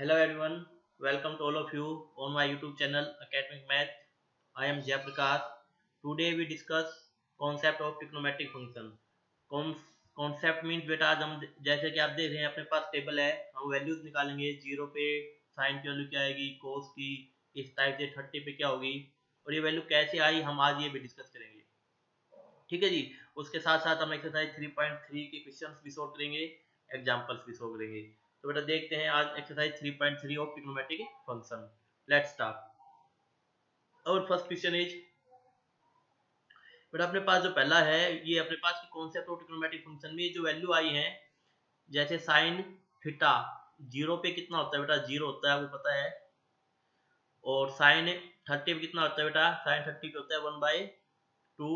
Hello everyone, welcome to all of you on my YouTube channel Academic Math. I am Jayaprakash. Today we discuss concept of trigonometric function. Concept means बेटा आज हम जैसे कि आप देख रहे हैं अपने पास टेबल है, हम वैल्यूज निकालेंगे। जीरो पे साइन की वैल्यू क्या आएगी, कोस की इस टाइप से, 30 पे क्या होगी और ये वैल्यू कैसे आई, हम आज ये भी डिस्कस करेंगे। ठीक है जी। उसके साथ साथ हम एक्सरसाइज 3.3 के क्वेश्चंस भी सॉल्व करेंगे, एग्जांपल्स भी सॉल्व करेंगे। तो बेटा देखते हैं आज exercise 3.3 of trigonometric function. Let's start. और फर्स्ट क्वेश्चन इज, बेटा अपने पास जो पहला है ये अपने पास की कॉन्सेप्ट ऑफ ट्रिग्नोमेट्रिक फंक्शन में जो वैल्यू आई है, जैसे साइन थीटा जीरो पे कितना होता है बेटा, जीरो होता है, आपको पता है। और साइन 30 पे कितना होता है बेटा, साइन 30 पे होता है 1/2।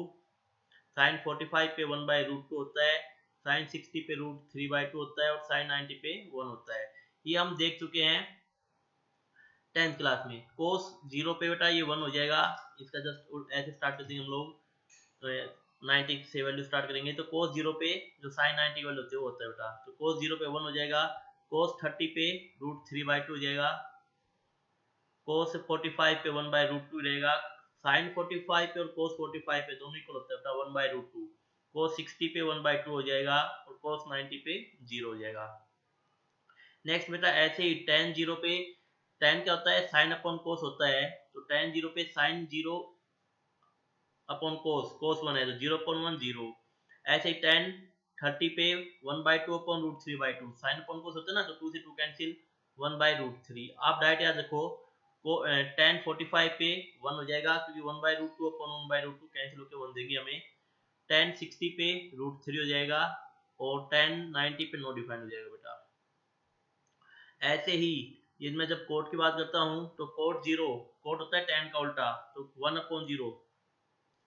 साइन 45 पे 1/√2 होता है, साइन 60 पे √3/2 होता है और साइन 90 पे 1 होता है। ये हम देख चुके हैं 10th क्लास में। कोस जीरो पे बेटा ये 1 हो जाएगा, इसका जस्ट ऐसे स्टार्ट कर देंगे हम लोग। तो 90 से वैल्यू स्टार्ट करेंगे तो कोस जीरो पे जो साइन 90 की वैल्यू होती है वो होता है बेटा, तो कोस जीरो पे 1 हो जाएगा। कोस 30 पे √3/2 हो जाएगा। कोस 45 पे 1/√2 रहेगा। साइन 45 पे और कोस 45 पे दोनों इक्वल होता है बेटा 1/√2। कोस 60 पे 1/2 हो जाएगा और कोस 90 पे 0 हो जाएगा। नेक्स्ट बेटा ऐसे ही tan जीरो पे, tan क्या होता है, साइन अपॉन कोस होता है। तो tan जीरो पे साइन 0 अपॉन कोस, कोस 1 है तो 0/1 0। ऐसे ही tan 30 पे 1/2 अपॉन √3/2, साइन अपॉन कोस होता है ना, तो 2 से 2 कैंसिल, 1/√3। आप डायरेक्ट याद रखो को tan 45 पे 1 हो जाएगा क्योंकि 1/√2 अपॉन 1/√2 कैंसिल होकर 1 देंगे हमें। tan 60 पे √3 हो जाएगा और tan 90 पे नो डिफाइंड हो जाएगा बेटा। ऐसे ही इसमें जब कोट की बात करता हूँ तो कोट जीरो, कोट होता है tan का उल्टा, तो 1/0।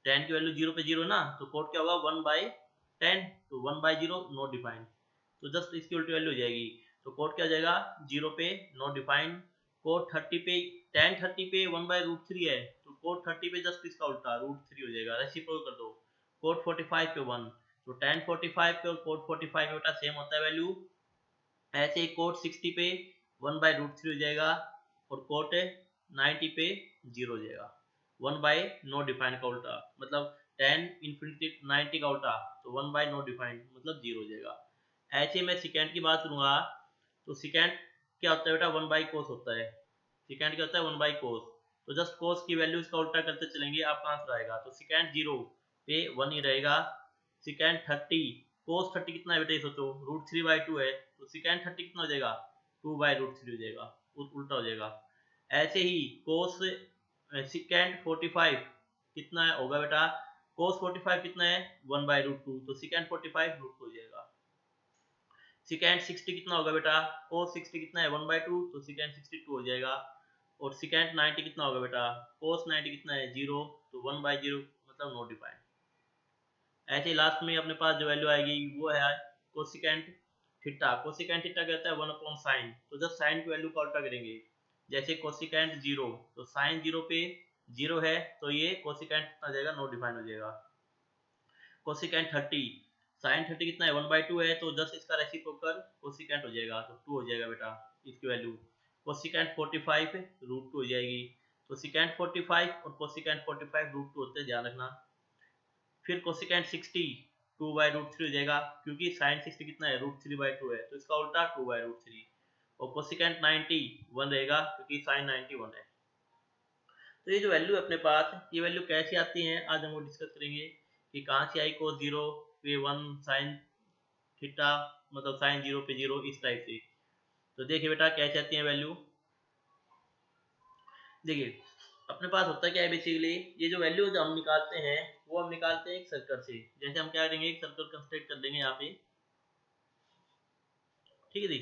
tan की वैल्यू जीरो पे जीरो ना, तो कोट क्या होगा 1/10, तो 1/0 नॉट डिफाइंड, तो जस्ट इसकी उल्टी वैल्यू हो जाएगी। तो कोट क्या हो जाएगा, जीरो पे नॉट डिफाइंड। कोट 30 पे, tan 30 पे 1/√3 है, तो कोट 30 पे जस्ट इसका उल्टा √3 हो जाएगा, रेसिप्रोकल कर दो। कोट 45 पे 1, तो tan 45 पे और कोट 45 पे बेटा सेम होता है वैल्यू। ऐसे ही कोट 60 पे 1/√3 हो जाएगा और कोट 90 पे 0 हो जाएगा। 1 बाय नो डिफाइंड का उल्टा मतलब tan इंफिनिटी 90 का उल्टा, तो 1 बाय नो डिफाइंड मतलब 0 हो जाएगा। ऐसे मैं सेकेंड की बात करूंगा तो सेकेंड क्या होता है बेटा, 1 बाई कोस होता है। सेकेंड क्या होता है, 1 बाई कोस। तो जस्ट कोस की वैल्यू इसका उल्टा करते चलेंगे, आपका आंसर आएगा। तो सेकेंड 0 पे 1 ही रहेगा। सेकेंड 30, कोस 30 कितना है बेटा, ये सोचो, √3/2 है, तो सेकेंड 30 कितना हो जाएगा, 2/√3 हो जाएगा, उल्टा हो जाएगा। ऐसे ही कोस सेकेंड 45 कितना है होगा बेटा, कोस 45 कितना है 1/√2, तो सेकेंड 45 √2 हो जाएगा। सेकेंड 60 कितना होगा बेटा, कोस 60 कितना है 1/2, तो सेकेंड 62 हो जाएगा। और सेकेंड 90 कितना होगा बेटा, कोस 90 कितना है 0, तो 1/0 मतलब नॉट डिफाइंड। ऐसे ही लास्ट में अपने पास जो वैल्यू आएगी वो है कोसिकेंट थीटा। कोसिकेंट थीटा कहता है 1/sin, तो जब साइन की वैल्यू का उल्टा करेंगे। जैसे कोसिकेंट 0, तो साइन 0 पे 0 है, तो ये कोसिकेंट कितना जाएगा, नॉट डिफाइंड हो जाएगा। कोसिकेंट 30, साइन 30 कितना है 1/2 है, तो जस्ट इसका रेसिप्रोकल कोसिकेंट हो जाएगा, तो 2 हो जाएगा बेटा इसकी वैल्यू। कोसिकेंट 45 √2 हो जाएगी। तो सिकेंट 45 और कोसिकेंट 45 √2 होते हैं, ध्यान रखना। फिर कोसिकेंट 60 2/√3 हो जाएगा क्योंकि साइन 60 कितना है √3/2 है, तो इसका उल्टा 2/√3। और कोसिकेंट 90 1 रहेगा क्योंकि साइन 90 1 है। तो ये जो वैल्यू है अपने पास, ये वैल्यू कैसे आती है आज हम वो डिस्कस करेंगे कि कहाँ से आई। कोस 0 पे 1 साइन थीटा मतलब साइन 0 पे 0 इस टाइप से। तो देखिए बेटा कैसे आती है वैल्यू। देखिए अपने पास होता क्या है बेसिकली, ये जो वैल्यू जो हम निकालते हैं वो हम निकालते हैं एक सर्कल से। जैसे हम क्या करेंगे, एक सर्कल कंस्ट्रक्ट कर देंगे यहाँ पे, ठीक है जी।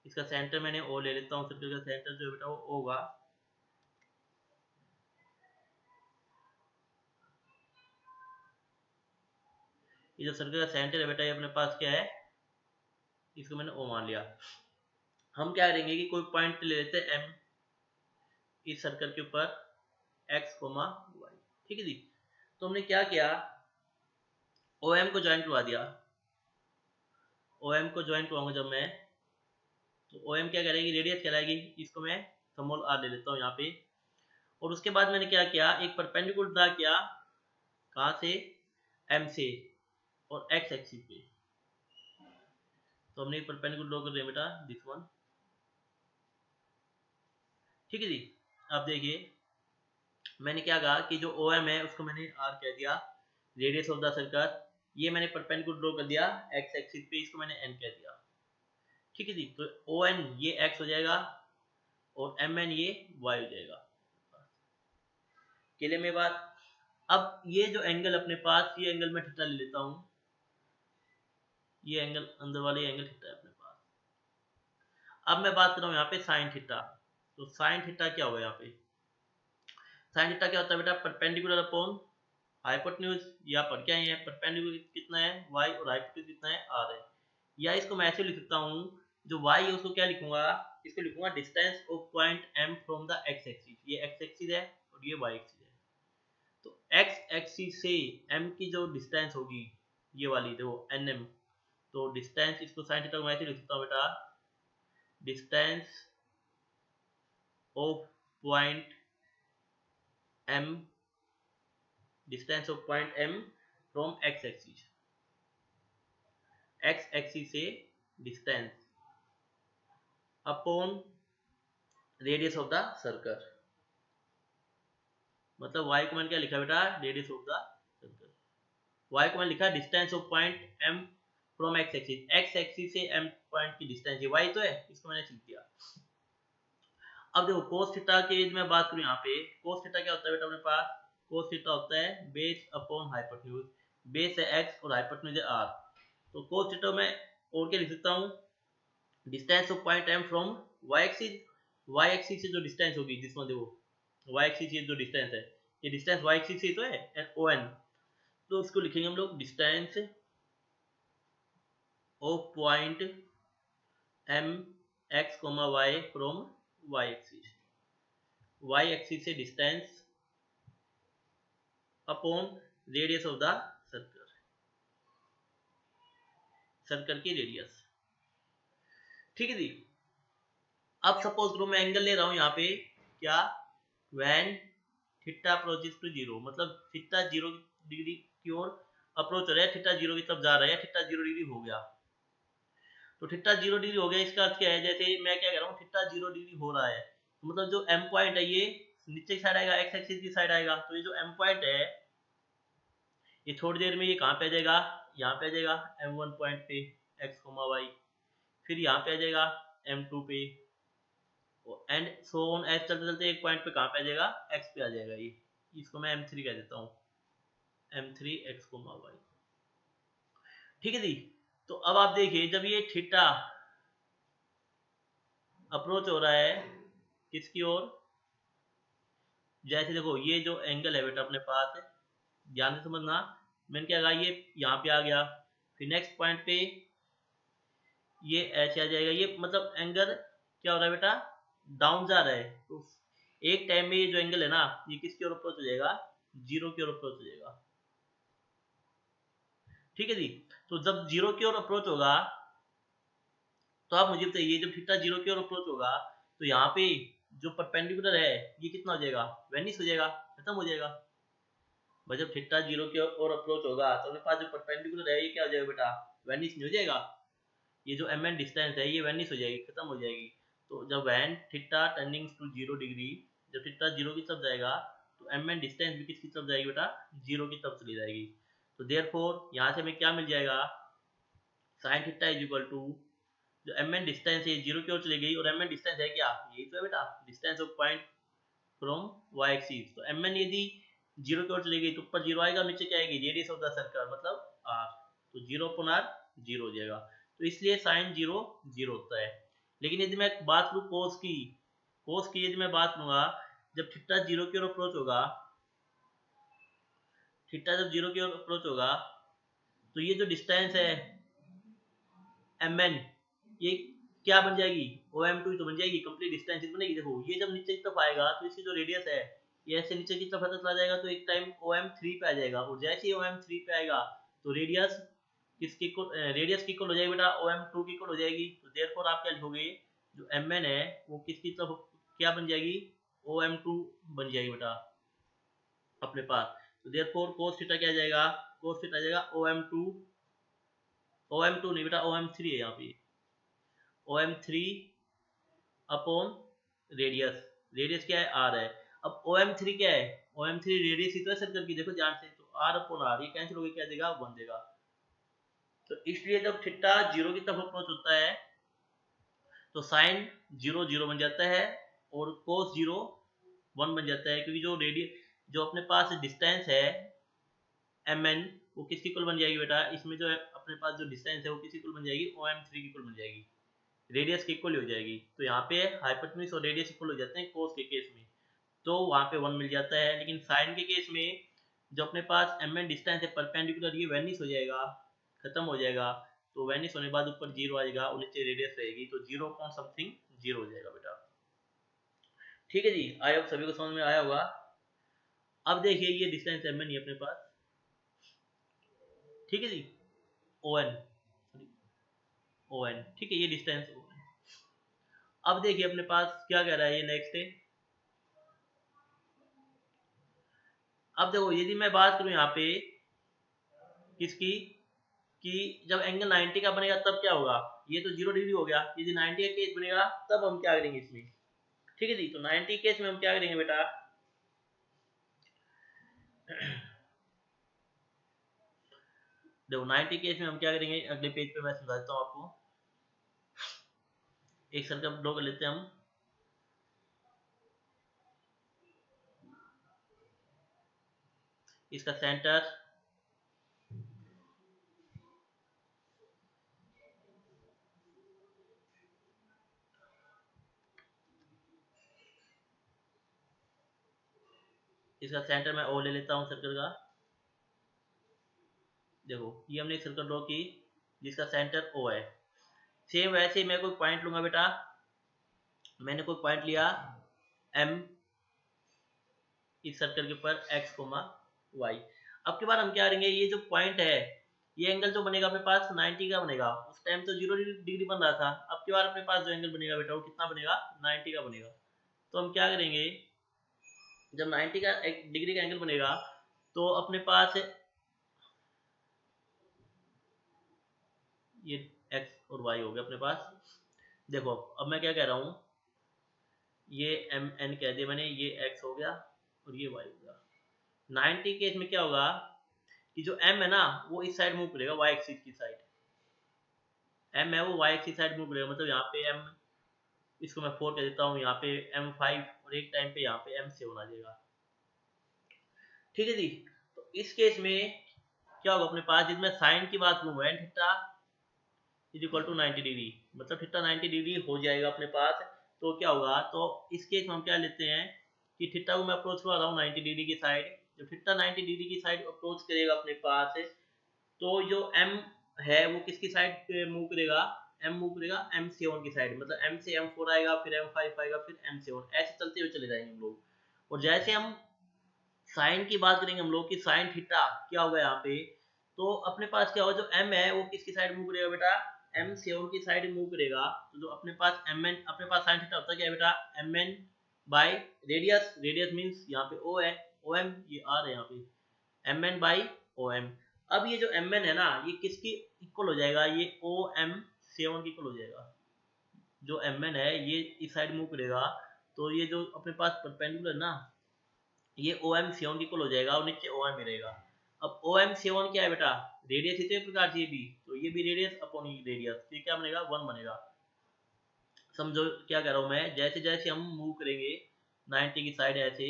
इसका सेंटर मैंने ओ ले लेता हूँ, सर्कल का सेंटर जो बेटा वो ओ होगा। ये जो सर्कल का सेंटर है बेटा, ये अपने पास क्या है, इसको मैंने ओ मान लिया। हम क्या करेंगे कि कोई पॉइंट ले लेते हैं एम इस सर्कल के ऊपर, एक्स कोमा वाई। ठीक है जी। तो हमने क्या किया, ओ एम को ज्वाइन करवा दिया। ओ एम को ज्वाइन करवाऊंगा जब मैं, तो ओ एम क्या करेगी, रेडियस कहलाएगी। इसको मैं स्मॉल आर ले लेता हूँ यहाँ पे। और उसके बाद मैंने क्या किया, एक परपेंडिकुलर ड्रा किया, कहाँ से, एम से, और एक्स एक्सिस पे। तो हमने एक परपेंडिकुलर ड्रॉ कर दिया बेटा, दिस वन। ठीक है जी। अब देखिए मैंने क्या कहा कि जो ओ एम है उसको मैंने आर कह दिया, रेडियस ऑफ द सर्कल। ये मैंने परपेंडिकुलर ड्रॉ कर दिया एक्स एक्सिस पे, इसको मैंने एन कह दिया। ठीक है जी। तो ओ एन ये एक्स हो जाएगा और एम एन ये वाई हो जाएगा। क्लियर मेरी बात। अब ये जो एंगल अपने पास, ये एंगल मैं थीटा ले लेता हूँ, ये एंगल अंदर वाले एंगल थीटा है अपने पास। अब मैं बात कर रहा हूँ यहाँ पे साइन थीटा। तो साइन थीटा क्या होगा यहाँ पे, साइन थीटा क्या होता है बेटा, परपेंडिकुलर अपॉन हाइपोटेन्यूज। यहाँ पर क्या है, परपेंडिकुलर कितना है y और हाइपोटेन्यूज कितना है r है। या इसको मैं ऐसे लिख सकता हूँ, जो y है उसको क्या लिखूंगा, इसको लिखूंगा distance of point m from the x axis. ये x एक्सिस है और ये y एक्सिस है। तो x एक्सिस से m की जो डिस्टेंस होगी, ये वाली जो nm, तो डिस्टेंस, इसको साइन थीटा को मैं ऐसे लिख सकता हूँ बेटा, distance of point m, distance of point m from x axis, x axis से distance upon radius of the circle. मतलब y को मैंने क्या लिखा बेटा, radius of the circle. y को मैंने लिखा distance of point m from x axis, x axis से m पॉइंट की डिस्टेंस, ये y तो है, इसको मैंने लिख दिया। अब देखो cos थीटा की मैं बात करूं यहाँ पे, cos थीटा क्या होता है बेटा अपने पास, cos थीटा होता है बेस अपॉन हाइपोटेन्यूज। बेस है x और हाइपोटेन्यूज है r। तो cos थीटा में और क्या लिख सकता हूँ, distance of point m from y axis, y axis से जो डिस्टेंस होगी, जिसमें देखो y एक्सिस ये जो डिस्टेंस है, ये डिस्टेंस y एक्सिस से तो है ओ एन। तो उसको लिखेंगे हम लोग distance of point m x y from y axis, y axis से distance upon radius of the circle, circle की रेडियस। ठीक है जी। अब सपोज करो मैं एंगल ले रहा हूं यहाँ पे, क्या, when theta approaches to zero, मतलब थीटा 0 डिग्री की ओर अप्रोच हो रहा है, थीटा 0 की तरफ जा रहा है, थीटा 0 डिग्री हो गया। तो थीटा 0 डिग्री हो गया, इसका अर्थ क्या है, जैसे मैं क्या कह रहा हूँ, थीटा 0 डिग्री हो रहा है, तो मतलब जो एम पॉइंट है ये नीचे की साइड आएगा, एक्स एक्सिस की साइड आएगा। तो ये जो एम पॉइंट है, ये थोड़ी देर में ये कहाँ पे आ जाएगा, यहाँ पे आ जाएगा m1 पॉइंट पे x, y। फिर यहाँ पे आ जाएगा m2 पे, एंड सो ऑन, एच चलते चलते एक पॉइंट पे कहाँ पे आ जाएगा, x पे आ जाएगा। ये इसको मैं m3 कह देता हूँ, m3 x, y। ठीक है जी। तो अब आप देखिए, जब ये थीटा अप्रोच हो रहा है किसकी ओर, जैसे देखो ये जो एंगल है बेटा अपने पास, ध्यान से समझना, मैंने क्या कहा, ये यहाँ पे आ गया, फिर नेक्स्ट पॉइंट पे ये ऐसे आ जाएगा, ये मतलब एंगल क्या हो रहा है बेटा, डाउन जा रहा है। तो एक टाइम में ये जो एंगल है ना, ये किसकी ओर अप्रोच हो जाएगा, जीरो की ओर अप्रोच हो जाएगा। ठीक है जी। तो जब जीरो की ओर अप्रोच होगा, तो आप मुझे बताइए, जब थीटा जीरो की ओर अप्रोच होगा, तो यहाँ पे जो परपेंडिकुलर है ये कितना हो जाएगा, वेनिश हो जाएगा, खत्म हो जाएगा। भाई जब थीटा जीरो की ओर अप्रोच होगा, तो अपने पास जो परपेंडिकुलर है ये क्या हो जाएगा बेटा, वेनिश नहीं हो जाएगा। ये जो एम एन डिस्टेंस है ये वेनिश हो जाएगी, खत्म हो जाएगी। तो जब when theta turning to 0 degree, जब थीटा 0 की तरफ जाएगा, तो एम एन डिस्टेंस भी किसकी तरफ जाएगी बेटा, 0 की तरफ चली जाएगी। तो देयरफॉर यहाँ से हमें क्या मिल जाएगा, sine theta is equal to, जो एम एन डिस्टेंस है 0 की ओर चली गई, और एम एन डिस्टेंस है क्या, यही तो है बेटा, distance of point from Y axis. तो एम एन यदि 0 की ओर चली गई तो ऊपर 0 आएगा, नीचे क्या आएगी, रेडियस ऑफ द सर्कल मतलब आर। तो 0 अपॉन आर 0 हो जाएगा। तो इसलिए साइन 0 0 होता है। लेकिन यदि मैं बात करूँ कोस की, कोस की यदि मैं बात करूंगा, जब थीटा 0 की ओर अप्रोच होगा, थीटा जब 0 की ओर अप्रोच होगा, तो ये जो डिस्टेंस है एम एन, ये क्या बन जाएगी, ओ एम टू तो बन जाएगी, कंप्लीट डिस्टेंस बनेगी। देखो ये जब नीचे की तरफ आएगा, तो इसकी जो रेडियस है ये ऐसे नीचे की तरफ चला जाएगा तो एक टाइम OM3 पे आ जाएगा, और जैसे ही OM3 पे आएगा तो रेडियस किसकी इक्वल, रेडियस की इक्वल हो जाएगी बेटा, OM2 की इक्वल हो जाएगी। तो देयरफॉर आप क्या लिखोगे, जो Mn है वो किसकी तरफ क्या बन जाएगी, OM2 बन जाएगी बेटा अपने पास। तो देयरफॉर cos थीटा क्या आ जाएगा, cos थीटा आ जाएगा OM2, OM2 नहीं बेटा OM3 है यहाँ पे, OM3 अपॉन रेडियस, रेडियस क्या है r है। अब OM3 क्या है, OM3 रेडियस ही तो है सर्कल की, देखो ध्यान से, तो r अपॉन r ये कैंसिल हो गया, क्या देगा 1 देगा। तो इसलिए जब थीटा 0 की तरफ अप्रोच होता है तो साइन 0 0 बन जाता है और cos 0 1 बन जाता है, क्योंकि जो रेडियस जो अपने पास डिस्टेंस है mn वो किसकी इक्वल बन जाएगी बेटा, इसमें जो है अपने पास जो डिस्टेंस है वो किसकी इक्वल बन जाएगी, OM3 की इक्वल बन जाएगी, रेडियस की इक्वल हो जाएगी। तो यहाँ पे हाइपोटेन्यूज और रेडियस इक्वल हो जाते हैं कोस के केस में, तो वहाँ पे 1 मिल जाता है। लेकिन साइन के केस में जो अपने पास mn डिस्टेंस है परपेंडिकुलर, ये वैनिश हो जाएगा, खत्म हो जाएगा। तो वैनिश होने के बाद ऊपर 0 आ जाएगा और नीचे रेडियस रहेगी, तो 0 पॉइंट समथिंग 0 हो जाएगा बेटा। ठीक है जी, आई होप सभी को समझ में आया होगा। अब देखिए ये डिस्टेंस mn है अपने पास, ठीक है जी, ON ON, ठीक है ये डिस्टेंस ON। अब देखिए अपने पास क्या कह रहा है ये नेक्स्ट है। अब देखो यदि मैं बात करूं यहाँ पे किसकी, कि जब एंगल 90 का बनेगा तब क्या होगा, ये तो 0 डिग्री हो गया, यदि 90 का केस बनेगा तब हम क्या करेंगे इसमें। ठीक है जी, तो 90 केस में हम क्या करेंगे बेटा, देखो 90 केस में हम क्या करेंगे, अगले पेज पे मैं समझा देता हूँ आपको। एक सर्कल ड्रॉ कर लेते हैं हम, इसका सेंटर मैं O ले लेता हूँ सर्कल का। देखो ये हमने एक सर्कल ड्रॉ की जिसका सेंटर O है। सेम वैसे ही मैं कोई पॉइंट लूंगा बेटा, मैंने कोई पॉइंट लिया M इस सर्कल के ऊपर x, y। अब के बाद हम क्या करेंगे, ये जो पॉइंट है ये एंगल जो बनेगा अपने पास 90 का बनेगा, उस टाइम तो 0 डिग्री बन रहा था, अब के बाद अपने पास जो एंगल बनेगा बेटा वो कितना बनेगा, 90 का बनेगा। तो हम क्या करेंगे, जब 90 का एक डिग्री का एंगल बनेगा तो अपने पास ये x और y हो गया अपने पास। देखो अब मैं क्या कह रहा हूँ, ये mn कह दिया मैंने, ये x हो गया और ये y हो गया। 90 केस में क्या होगा कि जो m है ना वो इस साइड मूव करेगा, y एक्सिस की साइड, m है वो y एक्सिस साइड मूव करेगा, मतलब यहाँ पे m, इसको मैं 4 कह देता हूँ, यहाँ पे m5 और एक टाइम पे यहाँ पे m7 आ जाएगा। ठीक है जी, तो इस केस में क्या होगा अपने पास, जिसमें साइन की बात करूँ tan theta is equal to 90 degree, मतलब थीटा 90 डिग्री हो जाएगा अपने पास। तो क्या होगा, तो इस केस में हम क्या लेते हैं कि थीटा को मैं अप्रोच कर रहा हूँ 90 डिग्री की साइड, जब थीटा 90 डिग्री की साइड अप्रोच करेगा अपने पास तो जो m है वो किसकी साइड मूव करेगा, m मूव करेगा m7 की साइड, मतलब m से m4 आएगा, फिर m5 आएगा, फिर m7, ऐसे चलते हुए चले जाएंगे हम लोग। और जैसे हम साइन की बात करेंगे हम लोग कि साइन थीटा क्या होगा यहाँ पे, तो अपने पास क्या होगा, जो m है वो किसकी साइड मूव करेगा बेटा, m7 की साइड मूव करेगा। तो जो अपने पास mn, अपने पास साइन थीटा होता है क्या है बेटा, mn by radius, radius means यहाँ पे o है, om ये r है यहाँ पे, mn बाई om। अब ये जो mn है ना ये किसकी इक्वल हो जाएगा, ये om7 की इक्वल हो जाएगा। जो mn है ये इस साइड मूव करेगा, तो ये जो अपने पास परपेंडिकुलर ना ये OM7 की इक्वल हो जाएगा और नीचे OM ही रहेगा। अब OM7 क्या है बेटा, रेडियस इसी प्रकार से ये भी, तो ये भी रेडियस अपॉन रेडियस, तो ये क्या बनेगा 1 बनेगा। समझो क्या कह रहा हूँ मैं, जैसे जैसे हम मूव करेंगे 90 की साइड ऐसे,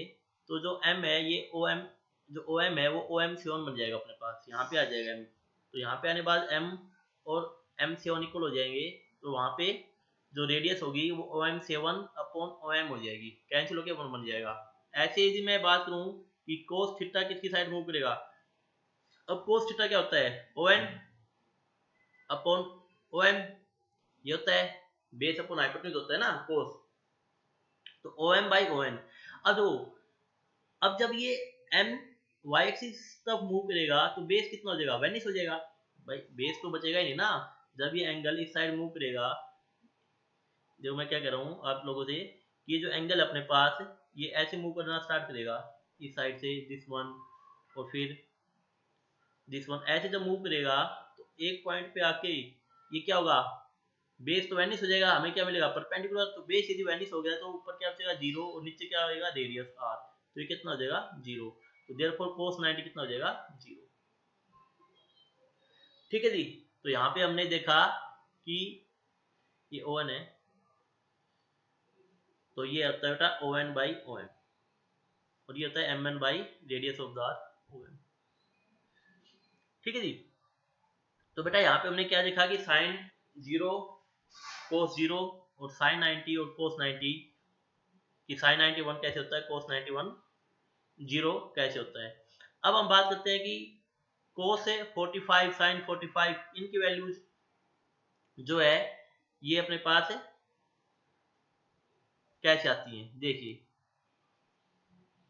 तो जो m है ये OM, जो OM है वो OM7 बन जाएगा अपने पास, यहाँ पे आ जाएगा m, तो यहाँ पे आने के बाद m और m7 इक्वल हो जाएंगे, तो वहाँ पे जो रेडियस होगी वो OM7 अपॉन OM हो जाएगी, कैंसिल होकर 1 बन जाएगा। ऐसे यदि मैं बात करूं कि cos थीटा किसकी साइड मूव करेगा, अब cos थीटा क्या होता है, ON अपॉन OM, ये होता है बेस अपॉन हाइपोटेन्यूज होता है ना cos, तो OM बाई ON। अब देखो अब जब ये एम वाई एक्सिस तक मूव करेगा तो बेस कितना हो जाएगा, वेनिस हो जाएगा भाई, बेस तो बचेगा ही नहीं ना। जब ये एंगल इस साइड मूव करेगा, जो मैं क्या कह रहा हूँ आप लोगों से, ये जो एंगल अपने पास ये ऐसे मूव करना स्टार्ट करेगा इस साइड से, दिस वन और फिर दिस वन, ऐसे जब मूव करेगा तो एक पॉइंट पे आके ये क्या होगा, बेस तो वेनिस हो जाएगा, हमें क्या मिलेगा परपेंडिकुलर। तो बेस यदि वेनिस हो गया तो ऊपर क्या बचेगा जीरो, और नीचे क्या होगा रेडियस आर, तो ये कितना हो जाएगा जीरो। तो देयरफॉर cos 90 कितना हो जाएगा जीरो। ठीक है जी। तो यहाँ पे हमने देखा कि ये ओ एन है, तो ये होता है बेटा O N by O M, और ये होता है M N by radius of the arc O M. ठीक है जी। तो बेटा यहाँ पे हमने क्या देखा कि साइन जीरो कोस जीरो और साइन 90 और कोस 90, कि साइन 91 कैसे होता है, कोस 91 जीरो कैसे होता है। अब हम बात करते हैं कि कोस है 45 साइन 45 इनकी वैल्यूज जो है ये अपने पास है कैसे आती हैं देखिए।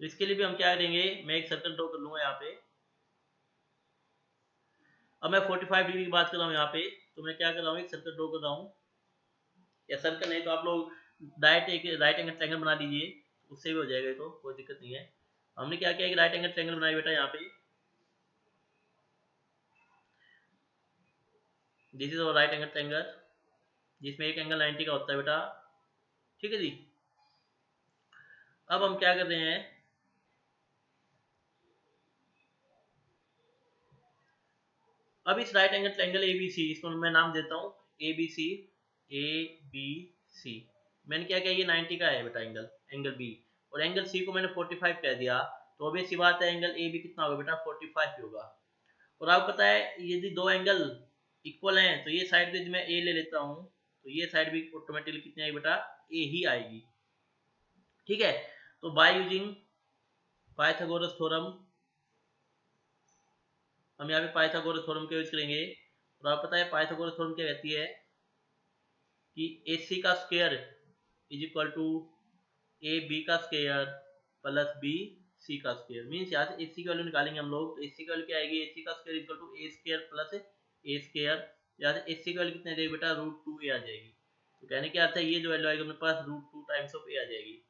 तो इसके लिए भी हम क्या करेंगे, मैं एक सर्कल ड्रॉ कर लूंगा यहाँ पे। अब मैं 45 डिग्री की बात कर रहा हूँ यहाँ पे, तो मैं क्या कर रहा हूँ एक सर्कल ड्रॉ कर रहा हूँ, या सर्कल नहीं तो आप लोग डायरेक्ट एक राइट एंगल ट्रायंगल बना लीजिए, उससे भी हो जाएगा, तो कोई दिक्कत नहीं है। हमने क्या किया कि राइट एंगल ट्रायंगल बनाया बेटा यहाँ पे, दिस इज और राइट एंगल ट्रायंगल जिसमें एक एंगल 90 का होता है बेटा। ठीक है जी। अब हम क्या कर रहे हैं, अब इस राइट एंगल ट्रायंगल एबीसी, इसको मैं नाम देता हूँ एबीसी, ए बी सी। मैंने क्या किया, ये 90 का है बेटा एंगल, एंगल बी, और एंगल सी को मैंने 45 कह दिया, तो अभी सी बात है एंगल ए बी कितना होगा बेटा 45 ही होगा। और आपको पता है यदि दो एंगल इक्वल हैं तो ये साइड भी मैं ए ले लेता हूँ, तो ये साइड भी ऑटोमेटिकली कितनी आएगी बेटा ए ही आएगी। ठीक है। तो बाय यूजिंग पाइथागोरस थ्योरम, हम यहाँ पे पाइथागोरस थ्योरम का यूज करेंगे। और आपको पता है पाइथागोरस थ्योरम क्या कहती है कि ए सी का square is equal to A B का स्क्वायर प्लस बी सी का स्क्वायर। मीन्स यहाँ से ए सी की वैल्यू निकालेंगे हम लोग, तो ए सी की वैल्यू क्या आएगी, ए सी का square is equal to A square plus A square. यहाँ से ए सी की वैल्यू कितनी आ जाएगी बेटा रूट टू ए आ जाएगी। तो कहने का अर्थ है ये जो वैल्यू आएगी अपने पास रूट टू टाइम्स ऑफ ए आ जाएगी।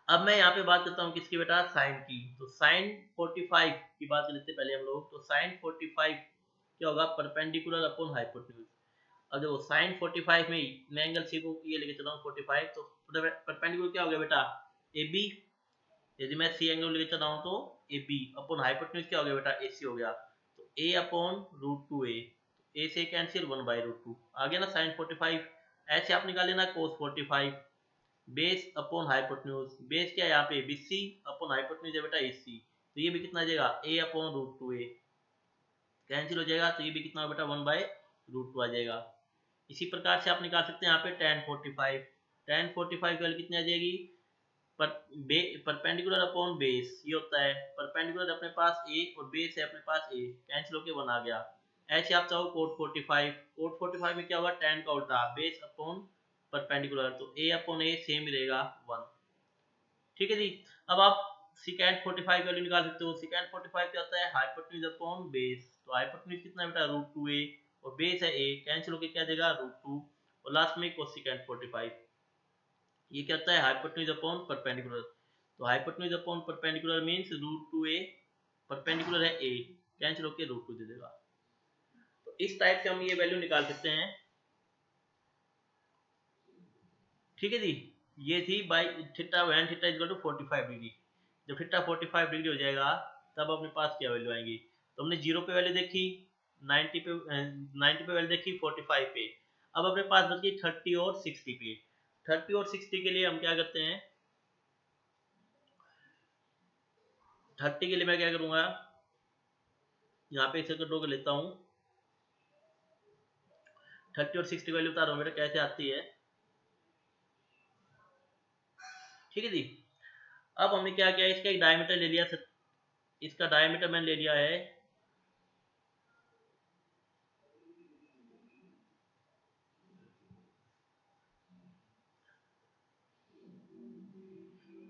अब मैं यहाँ पे बात करता हूँ किसकी बेटा, साइन की। तो साइन 45 की बात कर लेते हैं पहले हम लोग। तो साइन 45 क्या होगा, परपेंडिकुलर अपॉन हाइपोटेन्यूज। अब देखो साइन 45 में मैं एंगल सी को ये लेके चला हूँ 45, तो परपेंडिकुलर क्या हो गया बेटा ए बी। यदि मैं सी एंगल लेके चला हूँ तो ए बी अपॉन हाइपोटेन्यूज क्या हो गया बेटा ए सी हो गया, तो ए अपॉन रूट टू ए, ए से कैंसिल 1 बाई रूट टू आ गया ना साइन 45। ऐसे आप निकाल लेना कोस 45 बेस अपॉन हाइपोटेन्यूज, बेस क्या है यहाँ पे बीसी अपॉन हाइपोटेन्यूज है बेटा एसी, तो ये भी कितना आ जाएगा ए अपॉन रूट टू ए, कैंसिल हो जाएगा, तो ये भी कितना बेटा 1 बाई रूट टू आ जाएगा। इसी प्रकार से आप निकाल सकते हैं यहाँ पे tan 45, tan 45 की वैल्यू कितनी आ जाएगी, परपेंडिकुलर अपॉन बेस, ये होता है परपेंडिकुलर अपने पास ए और बेस है अपने पास ए, कैंसिल होके 1 आ गया। ऐसे आप चाहो कोट 45, कोट 45 में क्या होगा tan का उल्टा बेस अपॉन परपेंडिकुलर, तो ए अपॉन ए सेम ही रहेगा 1। ठीक है जी। अब आप सिकेंड 45 वैल्यू निकाल सकते हो। सिकेंड 45 क्या होता है हाइपोटेन्यूज अपॉन बेस, तो हाइपोटेन्यूज कितना है बेटा रूट टू ए और बेस है ए, कैंसिल होके क्या देगा रूट टू, और लास्ट में कोसिकेंड 45, ये क्या होता है हाइपोटेन्यूज अपॉन परपेंडिकुलर। तो hypotenuse upon perpendicular means root two A, perpendicular है ए, कैंसिल होके रूट टू दे देगा। तो इस टाइप से हम ये वैल्यू निकाल सकते हैं। ठीक है जी। ये थी by theta when theta is equal to 45 degree. जब थीटा 45 डिग्री हो जाएगा तब अपने पास क्या वैल्यू आएंगी, तो हमने जीरो पे वैल्यू देखी, 90 पे 90 पे वैल्यू देखी, 45 पे। अब अपने पास बच गई 30 और 60 पे। 30 और 60 के लिए हम क्या करते हैं, 30 के लिए मैं क्या करूंगा यहाँ पे इसे ड्रॉ कर लेता हूँ। 30 और 60 वैल्यू बता रहा हूँ बेटा कैसे आती है। ठीक है जी। अब हमने क्या किया, इसका एक डायमीटर ले लिया, इसका डायमीटर मैंने ले लिया है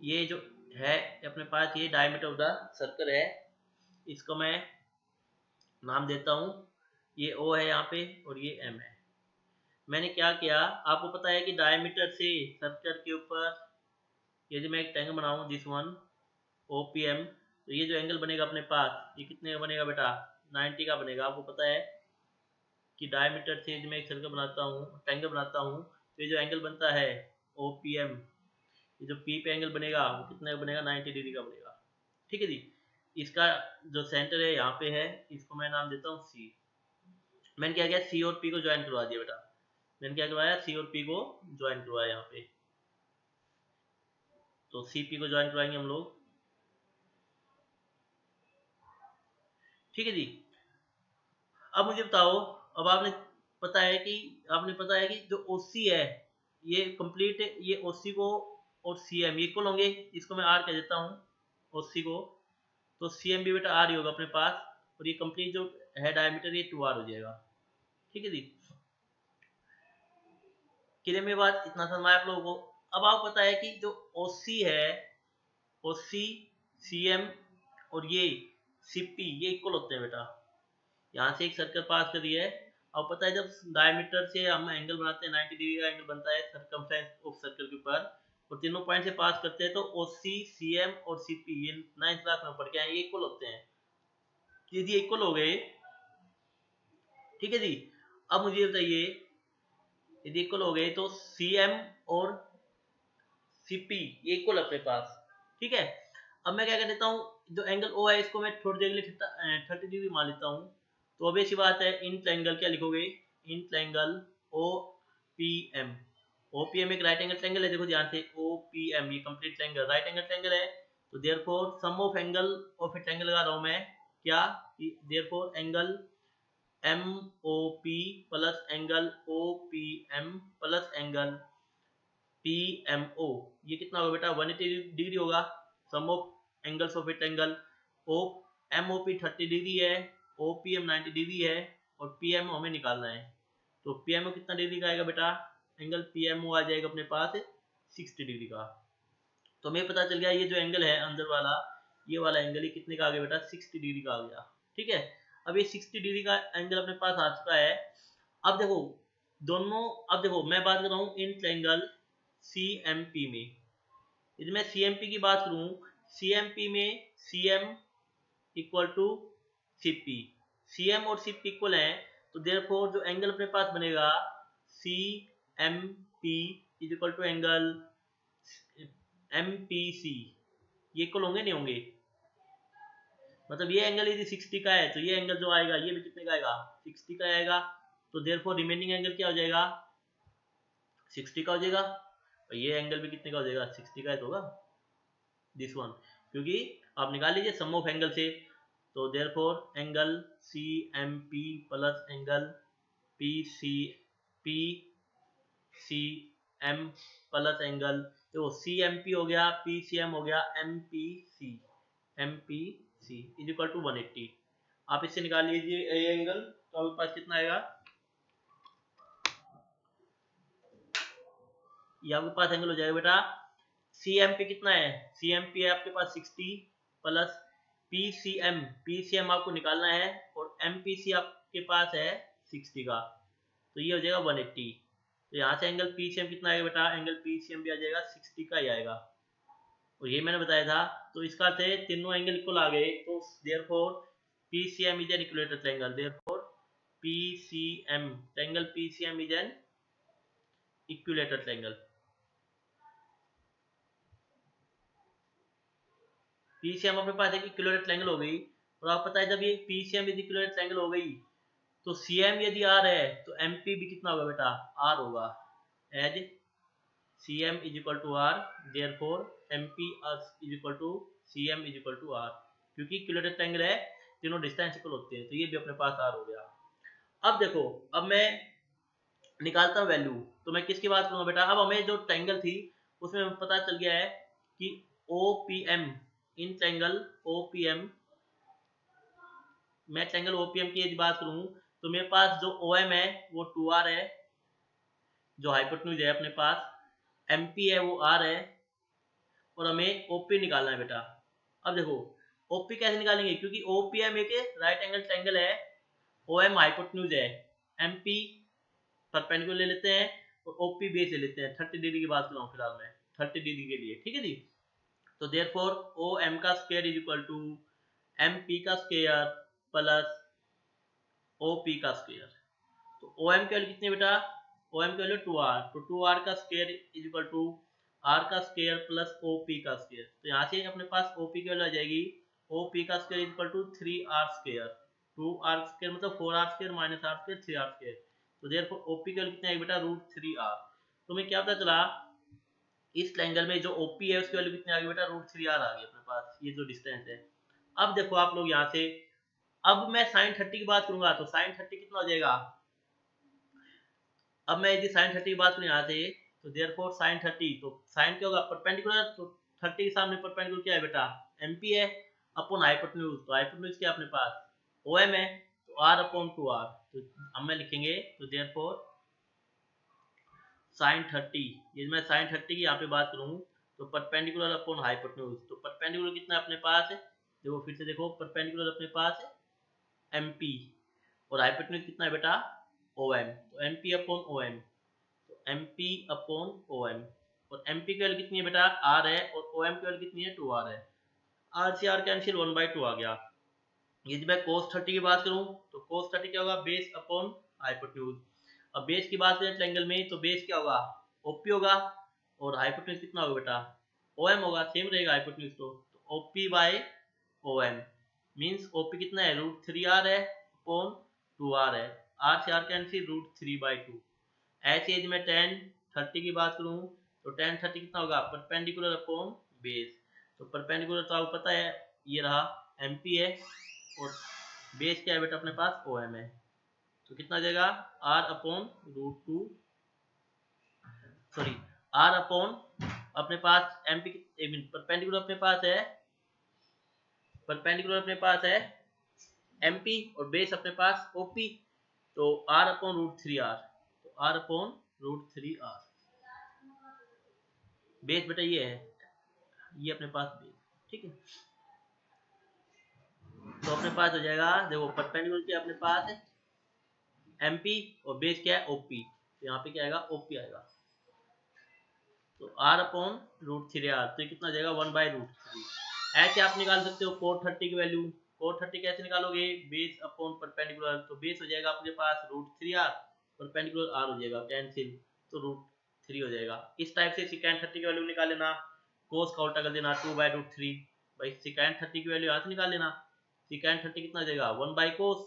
ये जो है अपने पास, ये डायमीटर ऑफ द सर्कल है, इसको मैं नाम देता हूँ, ये O है यहाँ पे और ये M है। मैंने क्या किया, आपको पता है कि डायमीटर से सर्कल के ऊपर यदि मैं एक ट्रायंगल बनाऊं दिस वन OPM, तो ये जो एंगल बनेगा अपने पास, ये कितने का बनेगा बेटा, 90 का बनेगा। आपको पता है कि डायमीटर से यदि मैं एक सर्कल बनाता हूँ, ट्रायंगल बनाता हूँ, तो ये जो एंगल बनता है OPM, ये जो P पे एंगल बनेगा वो कितने का बनेगा, 90 डिग्री का बनेगा। ठीक है जी। इसका जो सेंटर है यहाँ पे है, इसको मैं नाम देता हूँ C। मैंने क्या किया, C और P को ज्वाइन करवा दिया बेटा। मैंने क्या करवाया, C और P को ज्वाइन करवाया यहाँ पे। तो CP को ज्वाइन करवाएंगे हम लोग। ठीक है जी। अब मुझे बताओ, अब आपने पता है कि जो OC है ये कंप्लीट, ये OC को और CM इक्वल होंगे, इसको मैं R कह देता हूँ OC को, तो CM भी बेटा R ही होगा अपने पास, और ये कंप्लीट जो है डायमीटर ये 2R हो जाएगा। ठीक है जी। क्लियर मेरी बात, इतना समझ आया आप लोगों को। अब आपको पता है कि जो OC है, OC CM और ये CP ये इक्वल होते हैं बेटा। यहाँ से एक सर्कल पास करी है, अब पता है जब डायमीटर से हम एंगल बनाते हैं 90 डिग्री का एंगल बनता है सर्कमफ्रेंस ऑफ सर्कल के ऊपर, और तीनों पॉइंट से पास करते हैं, तो OC CM और CP ये 9th क्लास में पढ़ के आए, ये इक्वल होते हैं। यदि इक्वल हो गए, ठीक है जी, अब मुझे बताइए यदि इक्वल हो गए तो CM और CP ये इक्वल अपने पास। ठीक है। अब मैं क्या कर देता हूँ, जो एंगल O है इसको मैं थोड़ी देर के लिए 30 डिग्री मान लेता हूँ। तो अब ऐसी बात है, इन ट्रायंगल क्या लिखोगे, इन ट्रायंगल OPM। OPM एक राइट एंगल ट्रायंगल है, देखो ध्यान से, OPM ये complete triangle right angle triangle है। तो therefore sum of angle of a triangle लगा रहा हूँ मैं, क्या, therefore angle MOP plus angle OPM plus angle PMO ये कितना होगा बेटा, 180 डिग्री होगा। Sum of angles of it angle O MOP 30 degree है, OPM 90 डिग्री है, और PMO हमें निकालना है। तो PMO कितना डिग्री का आएगा बेटा, एंगल PMO आ जाएगा अपने पास 60 डिग्री का। तो हमें पता चल गया ये जो एंगल है अंदर वाला, ये वाला एंगल ये कितने का आ गया बेटा, 60 डिग्री का आ गया। ठीक है। अब ये 60 डिग्री का एंगल अपने पास आ चुका है। अब देखो दोनों, अब देखो मैं बात कर रहा हूँ इन ट्रायंगल CMP में। यदि मैं CMP की बात करूं, CMP में CM equal to CP, CM और CP इक्वल हैं, तो देयरफॉर जो एंगल अपने पास बनेगा CMP is equal to angle MPC, ये इक्वल होंगे नहीं होंगे, मतलब ये एंगल यदि 60 का है तो ये एंगल जो आएगा ये भी कितने का आएगा, 60 का आएगा। तो देयरफॉर रिमेनिंग एंगल क्या हो जाएगा, 60 का हो जाएगा, और ये एंगल भी कितने का हो जाएगा, 60 का है तो होगा दिस वन, क्योंकि आप निकाल लीजिए सम ऑफ एंगल से। तो therefore angle CMP plus angle PCM plus angle, तो CMP हो गया, PCM हो गया, MPC इज इक्वल टू 180। आप इससे निकाल लीजिए ये एंगल, तो आपके पास कितना आएगा, ये आपके पास एंगल हो जाएगा बेटा, CMP कितना है, CMP है आपके पास 60 प्लस PCM आपको निकालना है, और MPC आपके पास है 60 का, तो ये हो जाएगा 180। तो यहाँ से एंगल PCM कितना आएगा बेटा, एंगल PCM भी आ जाएगा 60 का ही आएगा, और ये मैंने बताया था। तो इसका से तीनों एंगल इक्वल आ गए, तो therefore PCM is an equilateral triangle, therefore PCM is an equilateral triangle. PCM अपने पास एक इक्विलेटरल ट्रायंगल हो गई, और आप पता है जब ये PCM इज इक्विलेटरल ट्रायंगल हो गई, तो CM यदि R है तो MP भी कितना होगा बेटा, R होगा, as CM is equal to R, therefore MP is equal to CM is equal to R, क्योंकि इक्विलेटरल ट्रायंगल है, तीनों डिस्टेंस इक्वल होते हैं, तो ये भी अपने पास R हो गया। अब देखो, अब मैं निकालता हूँ वैल्यू, तो मैं किसकी बात करूँगा बेटा, अब हमें जो ट्रायंगल थी उसमें पता चल गया है कि OPM, इन ट्रायंगल OPM, मैं ट्रायंगल OPM की यदि बात करूँ, तो मेरे पास जो OM है वो 2R है, जो हाइपोटेन्यूज है अपने पास, MP है वो R है, और हमें ओपी निकालना है बेटा। अब देखो ओपी कैसे निकालेंगे, क्योंकि ओपीएम एक राइट एंगल ट्रायंगल है, ओएम हाइपोटेन्यूज है, एमपी परपेंडिकुलर ले लेते हैं और ओपी बेस ले लेते हैं। 30 डिग्री की बात कर रहा हूँ फिलहाल मैं 30 डिग्री के लिए, ठीक है जी। तो देयरफॉर ओ एम का square is equal to M P का स्क्वायर प्लस ओ पी का स्क्वायर। तो ओ एम की वैल्यू कितनी है बेटा, ओ एम की वैल्यू 2r, तो 2r का square is equal to r का स्क्वायर प्लस ओ पी का स्क्वायर। तो यहाँ से अपने पास ओ पी की वैल्यू आ जाएगी, ओ पी का square is equal to 3r square, 2r square मतलब 4r square minus r square 3r square. तो देयरफॉर ओ पी की वैल्यू कितनी आएगी बेटा, √3r। तो हमें क्या पता चला, इस ट्रायंगल में जो ओपी है उसकी वैल्यू कितनी आ गई बेटा, √3r आ गई अपने पास, ये जो डिस्टेंस है। अब देखो आप लोग यहाँ से, अब मैं sin 30 की बात करूंगा तो sin 30 कितना हो जाएगा, अब मैं यदि sin 30 की बात करूँ यहाँ से, तो देयरफॉर sin 30, तो sin क्या होगा परपेंडिकुलर, तो 30 के सामने परपेंडिकुलर क्या है बेटा, एमपी है अपॉन हाइपोटेन्यूज, तो हाइपोटेन्यूज क्या अपने पास ओएम है, तो r अपॉन 2r। तो अब मैं लिखेंगे, तो देयरफॉर sin 30, ये मैं sin 30 की यहाँ पे बात करूँ तो परपेंडिकुलर अपॉन हाइपोटेन्यूज, तो परपेंडिकुलर कितना अपने पास है, देखो फिर से देखो परपेंडिकुलर अपने पास है एमपी और हाइपोटेन्यूज कितना है बेटा ओएम, तो एमपी अपॉन ओएम, तो एमपी अपॉन ओएम, और एमपी की वैल्यू कितनी है बेटा आर है, और ओएम की वैल्यू कितनी है 2r है, आर से आर कैंसिल 1/2 आ गया। यदि मैं cos 30 की बात करूं तो cos 30 क्या होगा, बेस अपॉन हाइपोटेन्यूज। अब बेस की बात करें ट्रायंगल में तो बेस क्या होगा ओपी होगा, और हाइपोटेन्यूज कितना होगा बेटा ओएम होगा, सेम रहेगा हाइपोटेन्यूज तो ओपी बाय ओएम मींस ओपी कितना है √3r है अपॉन 2r है, r से r कैंसिल √3/2। ऐसे यदि मैं tan 30 की बात करूं तो tan 30 कितना होगा परपेंडिकुलर अपॉन बेस, तो परपेंडिकुलर तो आपको पता है ये रहा एमपी है, और बेस क्या है बेटा अपने पास ओएम है, तो कितना आ जाएगा r upon √2, sorry r upon अपने पास एमपी, एक मिनट, परपेंडिकुलर अपने पास है, परपेंडिकुलर अपने पास है एमपी और बेस अपने पास ओपी, तो r अपॉन √3r, तो r अपॉन √3r, बेस बेटा ये है, ये अपने पास बेस, ठीक है। तो अपने पास हो जाएगा, देखो परपेंडिकुलर क्या अपने पास है एमपी और बेस क्या है ओपी, तो यहाँ पे क्या आएगा ओपी आएगा, तो r अपॉन √3r, तो ये कितना आ जाएगा 1/√3। ऐसे आप निकाल सकते हो cos 30 की वैल्यू, cos 30 कैसे निकालोगे, बेस अपॉन परपेंडिकुलर, तो बेस हो जाएगा आपके पास √3r, परपेंडिकुलर r हो जाएगा कैंसिल, तो √3 हो जाएगा। इस टाइप से secant 30 की वैल्यू निकाल लेना, cos का उल्टा कर देना 2/√3, भाई secant 30 की वैल्यू यहाँ से निकाल लेना, secant 30 कितना आ जाएगा 1/cos,